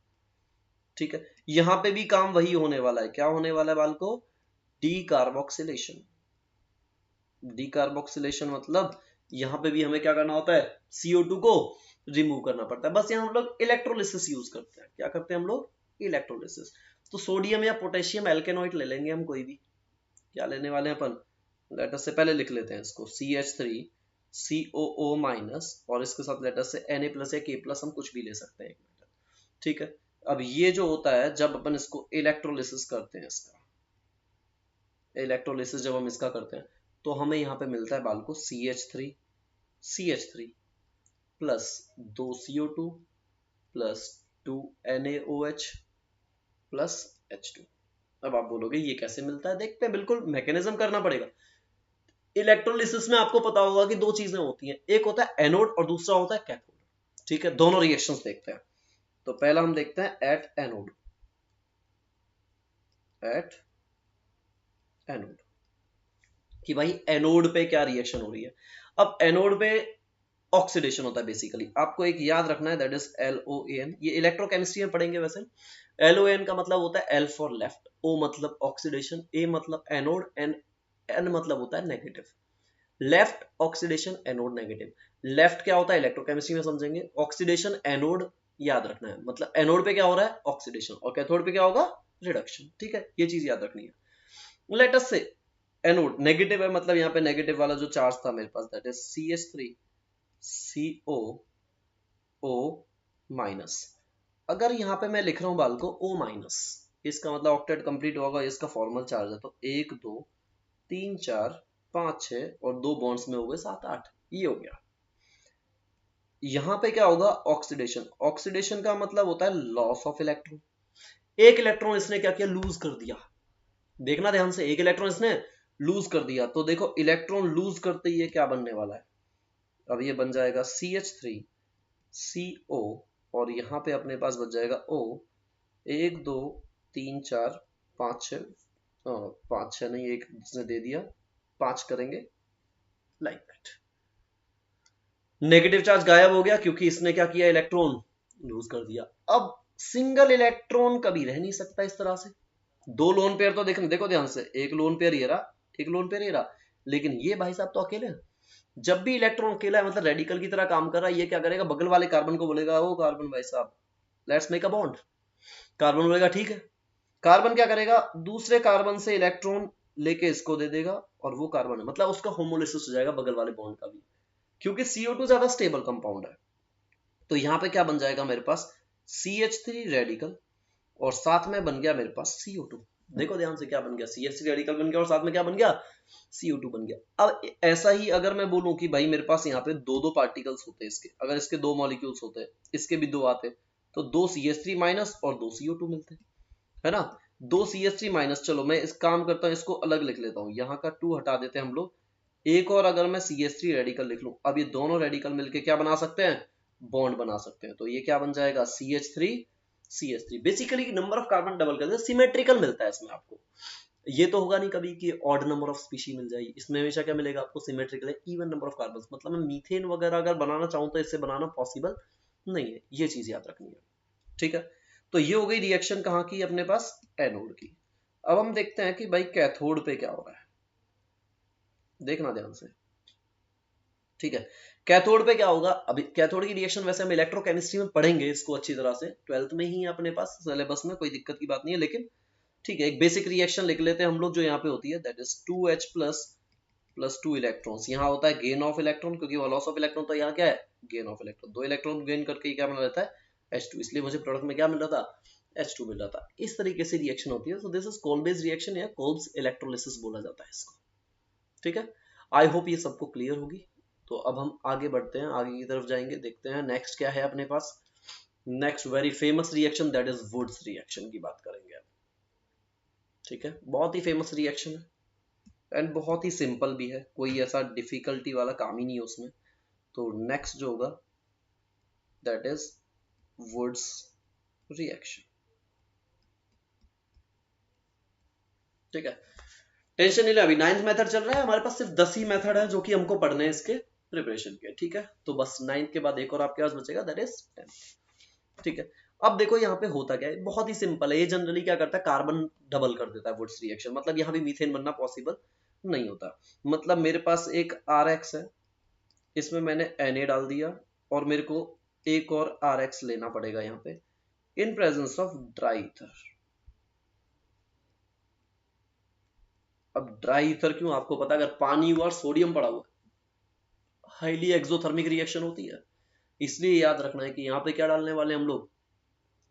ठीक है, यहां पे भी काम वही होने वाला है, क्या होने वाला है बाल को, डीकार्बोक्सिलेशन। डीकार्बोक्सिलेशन मतलब यहाँ पे भी हमें क्या करना होता है, CO2 को रिमूव करना पड़ता है, बस यहाँ हम लोग इलेक्ट्रोलिसिस यूज करते हैं, क्या करते हैं हम लोग, इलेक्ट्रोलिसिस। तो सोडियम या पोटेशियम एल्केनॉइड ले लेंगे हम, कोई भी, क्या लेने वाले हैं अपन, लेटर से पहले लिख लेते हैं इसको CH3 COO माइनस, और इसके साथ लेटर से Na+ या K+ हम कुछ भी ले सकते हैं, ठीक है। अब ये जो होता है जब अपन इसको इलेक्ट्रोलिसिस करते हैं, इसका इलेक्ट्रोलिसिस जब हम इसका करते हैं, तो हमें यहाँ पे मिलता है बाल को CH3 plus 2 CO2 plus 2 NaOH plus H2। अब आप बोलोगे ये कैसे मिलता है, देखते हैं, बिल्कुल मैकेनिज्म करना पड़ेगा। इलेक्ट्रोलिसिस में आपको पता होगा कि दो चीजें होती हैं, एक होता है एनोड और दूसरा होता है कैथोड। ठीक है, दोनों रिएक्शंस देखते हैं। तो पहला हम देखते हैं एट एनोड, एट एनोड, कि भाई एनोड पे क्या रिएक्शन हो रही है। अब एनोड पे ऑक्सीडेशन होता है बेसिकली, आपको एक याद रखना है, दैट इज LOAN, ये इलेक्ट्रोकेमिस्ट्री में पढ़ेंगे वैसे। LOAN का मतलब होता है L फॉर लेफ्ट, O मतलब ऑक्सीडेशन, A मतलब एनोड, N मतलब होता है negative. Left oxidation, anode negative. Left क्या होता है इलेक्ट्रोकेमिस्ट्री में समझेंगे, ऑक्सीडेशन एनोड, याद रखना है, मतलब एनोड पे क्या हो रहा है, ऑक्सीडेशन, और कैथोड पे क्या होगा, रिडक्शन। ठीक है, ये चीज याद रखनी है। लेट अस से एनोड नेगेटिव है, मतलब यहाँ पे नेगेटिव वाला जो चार्ज था मेरे पास, that is CH3 COO minus. अगर यहाँ पे मैं लिख रहा हूँ बाल को O माइनस, इसका मतलब ऑक्टेट कंप्लीट होगा, इसका फॉर्मल चार्ज है, तो 1 2 3 4 5 6 और 2 बॉन्ड्स में हो गए 7 8, ये हो गया। यहां पे क्या होगा, ऑक्सीडेशन। ऑक्सीडेशन का मतलब होता है लॉस ऑफ इलेक्ट्रॉन, एक इलेक्ट्रॉन इसने क्या किया, लूज कर दिया। देखना ध्यान से, एक इलेक्ट्रॉन इसने लूज कर दिया, तो देखो इलेक्ट्रॉन लूज करते ही ये क्या बनने वाला है, अब ये बन जाएगा CH3 CO, और यहां पे अपने पास बच जाएगा O। 1 2 3 4 5 6, 5 6 नहीं, एक इसने दे दिया, 5 करेंगे, लाइक दैट। नेगेटिव चार्ज गायब हो गया क्योंकि इसने क्या किया, इलेक्ट्रॉन लूज कर दिया। अब सिंगल इलेक्ट्रॉन कभी रह नहीं सकता इस तरह से, दो लोन पेयर तो देखो ध्यान से, एक लोन पेयर ये रहा, एक लोन पेयर ये रहा, लेकिन ये भाई साहब तो अकेले हैं। जब भी इलेक्ट्रॉन अकेला है, मतलब रेडिकल की तरह काम कर रहा है, ये क्या करेगा, बगल वाले कार्बन को बोलेगा, ओ कार्बन भाई साहब let's make a bond. Carbon बोलेगा ठीक है, कार्बन क्या करेगा, दूसरे कार्बन से इलेक्ट्रॉन लेके इसको दे देगा, और वो कार्बन है, मतलब उसका होमोलिसिस हो जाएगा बगल वाले बॉन्ड का भी, क्योंकि CO2 ज्यादा स्टेबल कंपाउंड है। तो यहां पे क्या बन जाएगा मेरे पास, CH3 रेडिकल, और साथ में बन गया मेरे पास CO2। देखो ध्यान से क्या बन गया, CH3 रेडिकल बन गया और साथ में क्या बन गया, CO2 बन गया। अब ऐसा ही अगर मैं बोलूं कि भाई मेरे पास यहाँ पे दो दो पार्टिकल्स होते हैं इसके, अगर इसके दो मॉलिक्यूल्स होते, इसके भी दो आते, तो 2 CH3 माइनस और 2 CO2 मिलते, है ना। 2 CH3 माइनस, चलो मैं इस काम करता हूँ, इसको अलग लिख लेता हूँ, यहाँ का 2 हटा देते हैं हम लोग, एक और अगर मैं CH3 रेडिकल लिख लूं, अब ये दोनों रेडिकल मिलके क्या बना सकते हैं, बॉन्ड बना सकते हैं, तो ये क्या बन जाएगा, CH3 basically number of carbon double कर देते, सिमेट्रिकल मिलता है इसमें आपको। ये तो होगा नहीं कभी कि ऑड नंबर ऑफ स्पीशी मिल जाएगी, इसमें हमेशा क्या मिलेगा आपको, सिमेट्रिकल है, इवन नंबर ऑफ कार्बन, मतलब मैं मीथेन वगैरह अगर बनाना चाहूं तो इससे बनाना पॉसिबल नहीं है, ये चीज याद रखनी है। ठीक है, तो ये हो गई रिएक्शन कहाँ की, अपने पास एनोड की। अब हम देखते हैं कि भाई कैथोड पे क्या हो रहा है, देखना ध्यान से। ठीक है, कैथोड पे क्या होगा, अभी कैथोड की रिएक्शन वैसे हम इलेक्ट्रोकेमिस्ट्री में पढ़ेंगे इसको अच्छी तरह से, 12th में ही अपने पास सिलेबस में, कोई दिक्कत की बात नहीं है, लेकिन ठीक है, एक बेसिक रिएक्शन लिख लेते हैं हम लोग जो यहाँ पे होती है, that is 2H plus 2 electrons. यहाँ होता है गेन ऑफ इलेक्ट्रॉन, क्योंकि वो लॉस ऑफ इलेक्ट्रॉन, तो यहाँ क्या है, गेन ऑफ इलेक्ट्रॉन, दो इलेक्ट्रॉन गेन करके क्या बना रहता है, H2, इसलिए मुझे प्रोडक्ट में क्या मिल रहा था, H2 मिल रहा था। इस तरीके से रिएक्शन होती है, सो दिस इज कोल्बेज रिएक्शन या कोल्ब्स इलेक्ट्रोलिसिस बोला जाता है इसको। ठीक है, आई होप ये सबको क्लियर होगी। तो अब हम आगे बढ़ते हैं, आगे की तरफ जाएंगे, देखते हैं नेक्स्ट क्या है अपने पास। Next very famous reaction that is Woods reaction की बात करेंगे अब। ठीक है, बहुत ही फेमस रिएक्शन है एंड बहुत ही सिंपल भी है, कोई ऐसा डिफिकल्टी वाला काम ही नहीं है उसमें। तो नेक्स्ट जो होगा दैट इज वुड्स रिएक्शन। ठीक है, टेंशन नहीं ले, अभी 9th मेथड चल रहा है, हमारे पास सिर्फ 10 ही मेथड है जो कि हमको पढ़ने हैं इसके प्रिपरेशन के। ठीक है, तो बस 9th के बाद एक और आपके पास बचेगा दैट इज 10th। ठीक है, अब देखो यहाँ पे होता क्या है, बहुत ही सिंपल है। ये जनरली क्या करता है, कार्बन डबल कर देता है वुड्स रिएक्शन, मतलब यहाँ भी मीथेन बनना पॉसिबल नहीं होता। मतलब मेरे पास एक RX है, इसमें मैंने Na डाल दिया और मेरे को एक और RX लेना पड़ेगा यहाँ पे in presence of dry ether. अब ड्राई ईथर क्यों, आपको पता है अगर पानी हुआ और सोडियम पड़ा हुआ हाईली एक्सोथर्मिक रिएक्शन होती है, इसलिए याद रखना है कि यहाँ पे क्या डालने वाले हम लोग,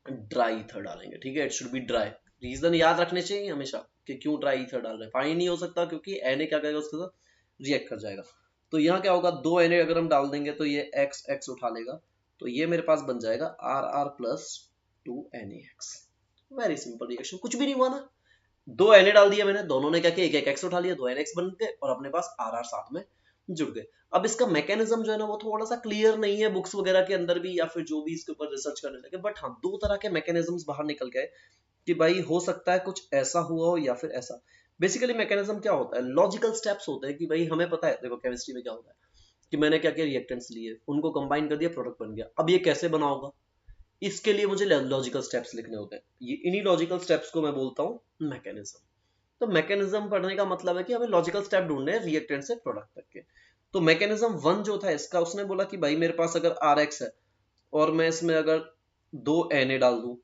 ड्राई ईथर डालेंगे। ठीक है, it should be dry. Reason याद रखने चाहिए हमेशा कि क्यों ड्राई ईथर डाल रहे हैं। पानी नहीं हो सकता क्योंकि Na क्या करेगा, उसके साथ रिएक्ट कर जाएगा। तो यहाँ क्या होगा, 2 Na अगर हम डाल देंगे तो ये x x उठा लेगा, तो ये मेरे पास बन जाएगा RR plus 2NaX। Very simple reaction, कुछ भी नहीं हुआ ना, 2 Na डाल दिया मैंने, दोनों ने क्या किया, एक एक x उठा लिया, 2 NX बन गए और अपने पास RR साथ में जुड़ गए। अब इसका मैकेनिज्म जो है ना वो थोड़ा सा क्लियर नहीं है बुक्स वगैरह के अंदर भी, या फिर जो भी इसके ऊपर रिसर्च करने लगे, बट हाँ 2 तरह के मैकेनिज्म्स बाहर निकल गए कि भाई हो सकता है कुछ ऐसा हुआ हो या फिर ऐसा। बेसिकली मैकेनिज्म क्या होता है, लॉजिकल स्टेप्स होते हैं कि भाई हमें पता है, देखो केमिस्ट्री में क्या होता है कि मैंने क्या किया, रिएक्टेंट्स लिए, उनको कंबाइन कर दिया, प्रोडक्ट बन गया। अब ये कैसे बना होगा, इसके लिए मुझे लॉजिकल स्टेप्स लिखने होते हैं। ये इन्हीं लॉजिकल स्टेप्स को मैं बोलता हूँ मैकेनिज्म। तो मैकेनिज्म पढ़ने का मतलब है कि हमें लॉजिकल स्टेप ढूंढने हैं रिएक्टेंट से प्रोडक्ट तक के। तो मैकेनिज्म 1 जो था इसका, उसने बोला कि भाई मेरे पास अगर RX है और मैं इसमें अगर 2 Na डाल दूं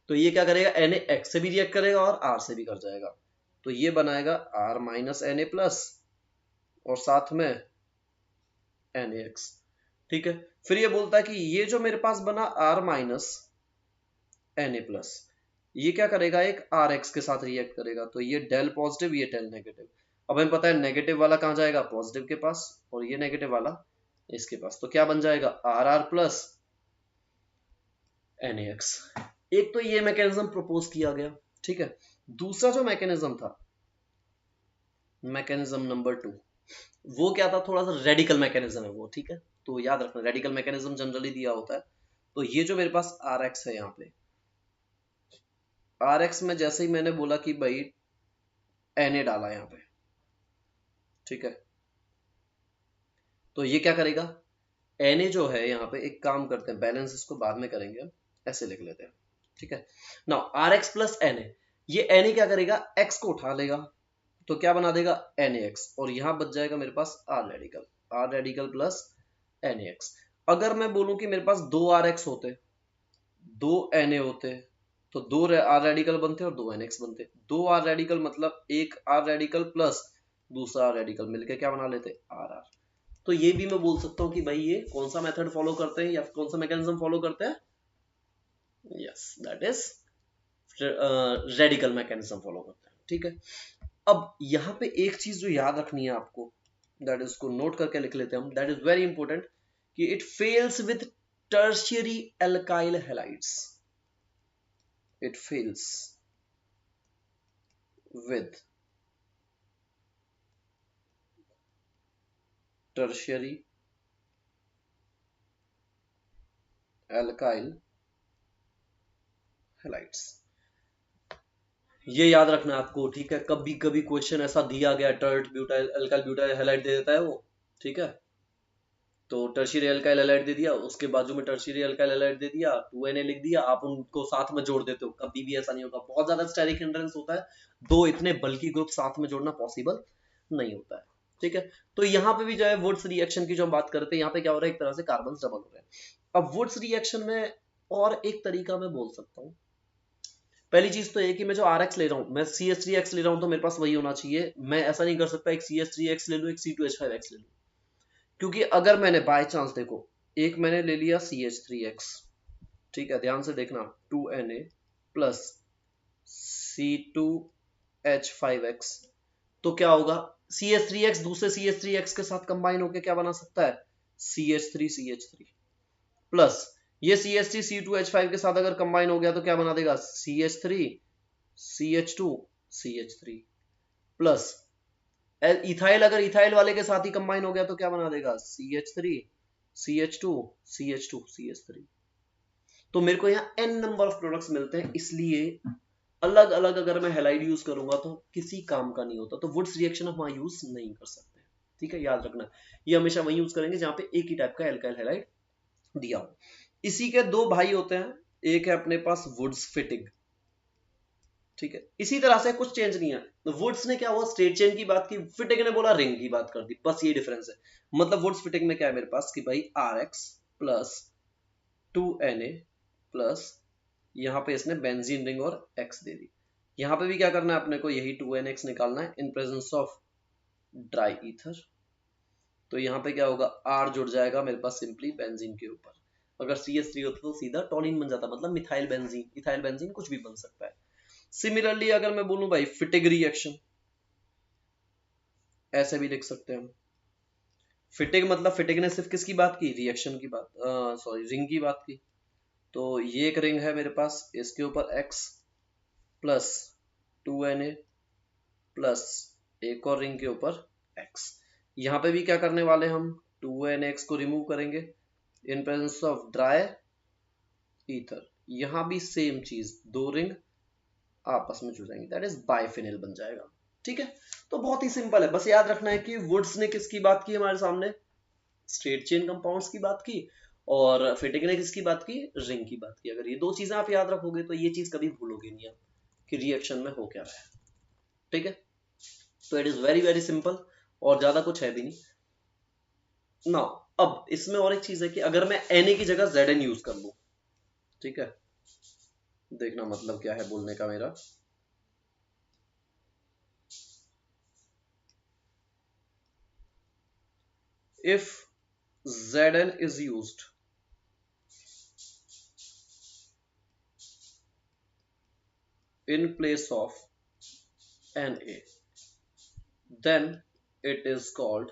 तो ये क्या करेगा, Na X से भी रिएक्ट करेगा और R से भी कर जाएगा, तो ये बनाएगा R माइनस Na प्लस और साथ में NaX। ठीक है, फिर ये बोलता है कि ये जो मेरे पास बना R माइनस Na प्लस, ये क्या करेगा, एक RX के साथ रिएक्ट करेगा, तो ये डेल पॉजिटिव, ये डेल नेगेटिव। अब हमें पता है नेगेटिव वाला कहाँ जाएगा, पॉजिटिव के पास, और ये नेगेटिव वाला इसके पास, तो क्या बन जाएगा RR प्लस NaX। एक तो ये मैकेनिज्म प्रपोज किया गया। ठीक है, दूसरा जो मैकेनिज्म था, मैकेनिज्म नंबर 2, वो क्या था, थोड़ा सा रेडिकल मैकेनिज्म है वो। ठीक है, तो याद रखना रेडिकल मैकेनिज्म जनरली दिया होता है। तो ये जो मेरे पास RX है, यहाँ पे RX में जैसे ही मैंने बोला कि भाई Na डाला यहाँ पे, ठीक है, तो ये क्या करेगा, Na जो है यहाँ पे, एक काम करते हैं, बैलेंस इसको बाद में करेंगे, हम ऐसे लिख लेते हैं। ठीक है, नाउ RX प्लस Na, ये Na क्या करेगा, X को उठा लेगा, तो क्या बना देगा NaX, और यहां बच जाएगा मेरे पास R रेडिकल प्लस NaX। अगर मैं बोलूं कि मेरे पास 2 RX होते, 2 Na होते, तो 2 R रेडिकल बनते और 2 NX बनते। 2 R रेडिकल मतलब एक R रेडिकल प्लस दूसरा R रेडिकल मिलके क्या बना लेते, RR। तो ये भी मैं बोल सकता हूँ कि भाई ये कौन सा मेथड फॉलो करते हैं या कौन सा मैकेनिज्म फॉलो करते हैं, yes that is radical mechanism follow करते हैं। ठीक है, अब यहाँ पे एक चीज जो याद रखनी है आपको, दैट इज, को नोट करके लिख लेते हैं हम, दैट इज वेरी इंपॉर्टेंट, कि it fails with tertiary alkyl halides. It fails with tertiary alkyl halides. ये याद रखना आपको। ठीक है, कभी कभी क्वेश्चन ऐसा दिया गया, tert butyl alkyl butyl halide दे देता है वो। ठीक है, तो टर्शियरी अल्काइल हैलाइड दे दिया, उसके बाजू में टर्शियरी अल्काइल हैलाइड दे दिया, 2Na लिख दिया, आप उनको साथ में जोड़ देते हो। कभी भी ऐसा नहीं होगा, बहुत ज्यादा स्टेरिक हिंड्रेंस होता है, दो इतने बल्कि ग्रुप साथ में जोड़ना पॉसिबल नहीं होता है। ठीक है, तो यहाँ पे भी जो है वुड्स रिएक्शन की जो हम बात करते हैं, यहाँ पे क्या हो रहा है, एक तरह से कार्बन डबल हो रहे हैं। अब वुड्स रिएक्शन में और एक तरीका मैं बोल सकता हूँ। पहली चीज तो ये कि मैं जो RX ले रहा हूँ, मैं CH3X ले रहा हूँ, तो मेरे पास वही होना चाहिए। मैं ऐसा नहीं कर सकता एक CH3X ले लूँ, एक C2H5X ले लूँ, क्योंकि अगर मैंने बाय चांस, देखो एक मैंने ले लिया CH3X, ठीक है, ध्यान से देखना, 2Na प्लस C2H5X, तो क्या होगा, CH3X दूसरे CH3X के साथ कंबाइन होकर क्या बना सकता है, CH3 प्लस ये CH3 C2H5 के साथ अगर कंबाइन हो गया तो क्या बना देगा, CH3 CH2 CH3 plus ethyl, अगर इथाइल वाले के साथ ही कंबाइन हो गया तो क्या बना देगा, CH3 CH2 CH2 CH3। तो मेरे को यहाँ n नंबर ऑफ प्रोडक्ट्स मिलते हैं, इसलिए अलग अलग अगर मैं हैलाइड यूज करूंगा तो किसी काम का नहीं होता, तो वुड्स रिएक्शन हम वहां यूज नहीं कर सकते। ठीक है, याद रखना, ये हमेशा वही यूज करेंगे जहां पे एक ही टाइप का एल्काइल हैलाइड दिया हो। इसी के दो भाई होते हैं, एक है अपने पास वुड्स फिटिंग। ठीक है, इसी तरह से कुछ चेंज नहीं है। तो वुड्स ने क्या हुआ, स्ट्रेट चेन की बात की, फिटिंग ने बोला रिंग की बात कर दी, बस ये डिफरेंस है। मतलब वुड्स फिटिंग में क्या है मेरे पास कि भाई RX प्लस 2Na प्लस यहाँ पे इसने बेंजीन रिंग और X दे दी। यहाँ पे भी क्या करना है अपने को, यही 2NX निकालना है in presence of dry ether. तो यहाँ पे क्या होगा, R जुड़ जाएगा मेरे पास सिंपली बेंजीन के ऊपर। अगर CH3 होता तो सीधा टॉलिन बन जाता, मतलब मिथाइल बेंजीन, इथाइल बेंजीन कुछ भी बन सकता है। सिमिलरली अगर मैं बोलूं भाई फिटिग रिएक्शन, ऐसे भी लिख सकते हैं। फिटिग मतलब फिटिग ने सिर्फ किसकी बात की, रिएक्शन की बात, सॉरी रिंग की बात की। तो ये एक रिंग है मेरे पास, इसके ऊपर X प्लस 2Na प्लस एक और रिंग के ऊपर X। यहाँ पे भी क्या करने वाले हम, 2NX को रिमूव करेंगे in presence of dry ether. यहाँ भी सेम चीज, दो रिंग आपस में जुड़ जाएंगे, दैट इज बाइफिनिल बन जाएगा। ठीक है, तो बहुत ही सिंपल है, बस याद रखना है कि वुड्स ने किसकी बात की हमारे सामने, स्ट्रेट चेन कंपाउंड्स की बात की, और फिटिंग ने किसकी बात की, रिंग की बात की। अगर ये दो चीजें आप याद रखोगे तो ये चीज कभी भूलोगे नहीं आप कि रिएक्शन में हो क्या रहा है। ठीक है, तो it is very very simple, और ज्यादा कुछ है भी नहीं ना। अब इसमें और एक चीज है कि अगर मैं Na की जगह Zn यूज कर लूं, ठीक है, देखना मतलब क्या है बोलने का मेरा, if Zn is used in place of Na, then it is called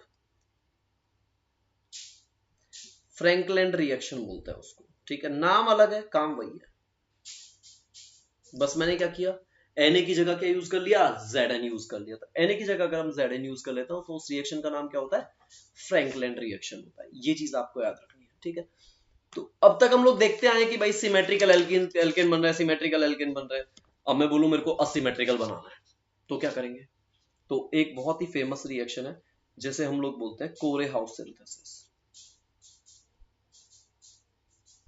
Frankland reaction बोलते हैं उसको। ठीक है, नाम अलग है, काम वही है। बस मैंने क्या किया, Na की जगह क्या यूज कर लिया, Zn यूज कर लिया। तो Na की जगह अगर हम Zn यूज कर लेते हो तो उस रिएक्शन का नाम क्या होता है, फ्रैंकलैंड रिएक्शन होता है। ये चीज आपको याद रखनी है। ठीक है, तो अब तक हम लोग देखते आए कि भाई सिमेट्रिकल एल्केन बन रहा है, सिमेट्रिकल एल्केन बन रहा है। अब मैं बोलूं मेरे को असिमेट्रिकल बनाना है, तो क्या करेंगे, तो एक बहुत ही फेमस रिएक्शन है जिसे हम लोग बोलते हैं Corey House synthesis.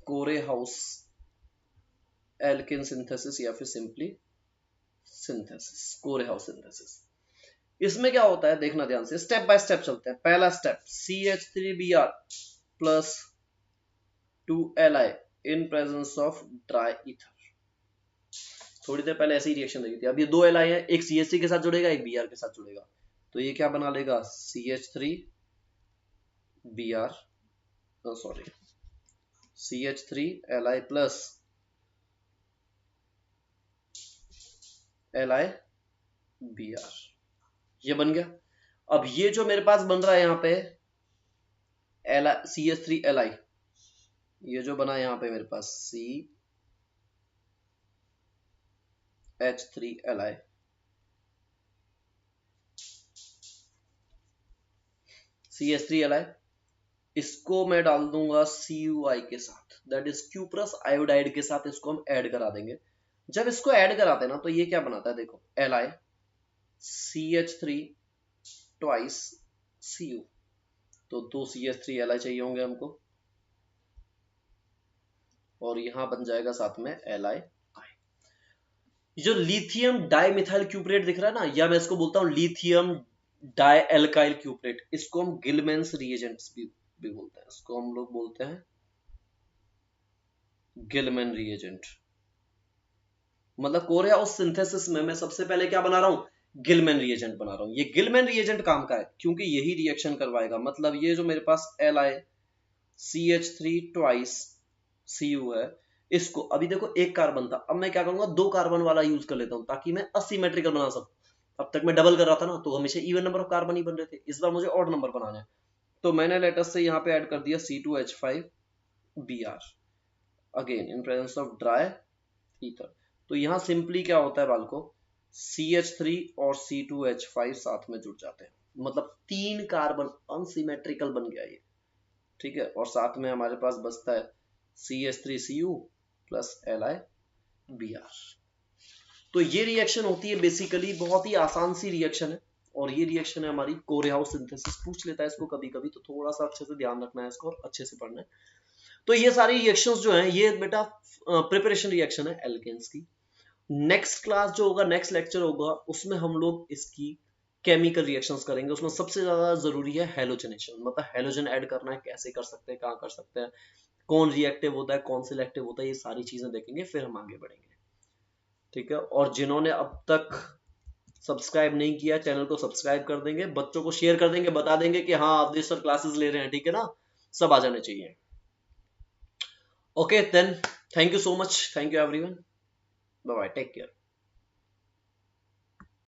Corey House alkane synthesis या फिर simply synthesis, Corey House synthesis. इसमें क्या होता है देखना ध्यान से, स्टेप बाय स्टेप चलते हैं। पहला step, CH3Br plus 2Li in presence of dry ether. थोड़ी देर पहले ऐसी ही रिएक्शन देखी थी। अब ये दो Li है, एक CH3 के साथ जुड़ेगा, एक Br के साथ जुड़ेगा, तो ये क्या बना लेगा, CH3Br, sorry CH3Li plus LiBr, ये बन गया। अब ये जो मेरे पास बन रहा है यहाँ पे CH3Li, ये जो बना यहाँ पे मेरे पास CH3Li, CH3Li, इसको मैं डाल दूंगा CuI के साथ, दैट इज क्यूप्रस आयोडाइड के साथ इसको हम ऐड करा देंगे। जब इसको ऐड कराते हैं ना तो ये क्या बनाता है, देखो Li CH3 ट्वाइस Cu, तो दो CH3Li चाहिए होंगे हमको, और यहां बन जाएगा साथ में Li। जो लिथियम डाइमिथाइल क्यूपरेट दिख रहा है ना, या मैं इसको बोलता हूं लिथियम डाई एल्काइल क्यूपरेट, इसको हम गिलमेंस रिएजेंट्स भी बोलते हैं, इसको हम लोग बोलते हैं गिलमैन रिएजेंट। मतलब कोरे हाउस सिंथेसिस में मैं सबसे पहले क्या बना रहा हूं, गिलमैन रिएजेंट बना रहा हूं। ये गिलमैन रिएजेंट काम का है क्योंकि यही रिएक्शन करवाएगा। मतलब ये जो मेरे पास Li CH3 ट्वाइस Cu है, इसको अभी देखो एक कार्बन था, अब मैं क्या करूंगा, दो कार्बन वाला यूज कर लेता हूं ताकि मैं असिमेट्रिकल बना सकूं। अब तक मैं डबल कर रहा था ना, तो हमेशा इवन नंबर ऑफ कार्बन ही बन रहे थे, इस बार मुझे ऑड नंबर बनाना है। तो मैंने लेटेस्ट से यहाँ पे ऐड कर दिया C2H5Br, again in presence of dry ether. तो यहाँ सिंपली क्या होता है बालको, CH3 और C2H5 साथ में जुड़ जाते हैं, मतलब 3 कार्बन अनसिमेट्रिकल बन गया ये, ठीक है। और साथ में हमारे पास बचता है CH3Cu प्लस LiBr। तो ये रिएक्शन होती है बेसिकली, बहुत ही आसान सी रिएक्शन है, और ये रिएक्शन है हमारी कोरेहाउस सिंथेसिस। पूछ लेता है इसको कभी कभी, तो थोड़ा सा अच्छे से ध्यान रखना है इसको और अच्छे से पढ़ना है। तो ये सारी रिएक्शंस जो हैं ये बेटा प्रिपरेशन रिएक्शन है एल्केन्स की। नेक्स्ट क्लास जो होगा, नेक्स्ट लेक्चर होगा, उसमें हम लोग इसकी केमिकल रिएक्शंस करेंगे। उसमें सबसे ज्यादा जरूरी है हेलोजनेशन, मतलब हेलोजन ऐड करना है, कैसे कर सकते हैं, कहाँ कर सकते हैं, कौन रिएक्टिव होता है, कौन सिलेक्टिव होता है, ये सारी चीजें देखेंगे, फिर हम आगे बढ़ेंगे, ठीक है। और जिन्होंने अब तक सब्सक्राइब नहीं किया चैनल को सब्सक्राइब कर देंगे, बच्चों को शेयर कर देंगे, बता देंगे कि हाँ अवधेश सर क्लासेस ले रहे हैं, ठीक है ना, सब आ जाने चाहिए। Okay then, thank you so much, thank you everyone, bye bye, take care.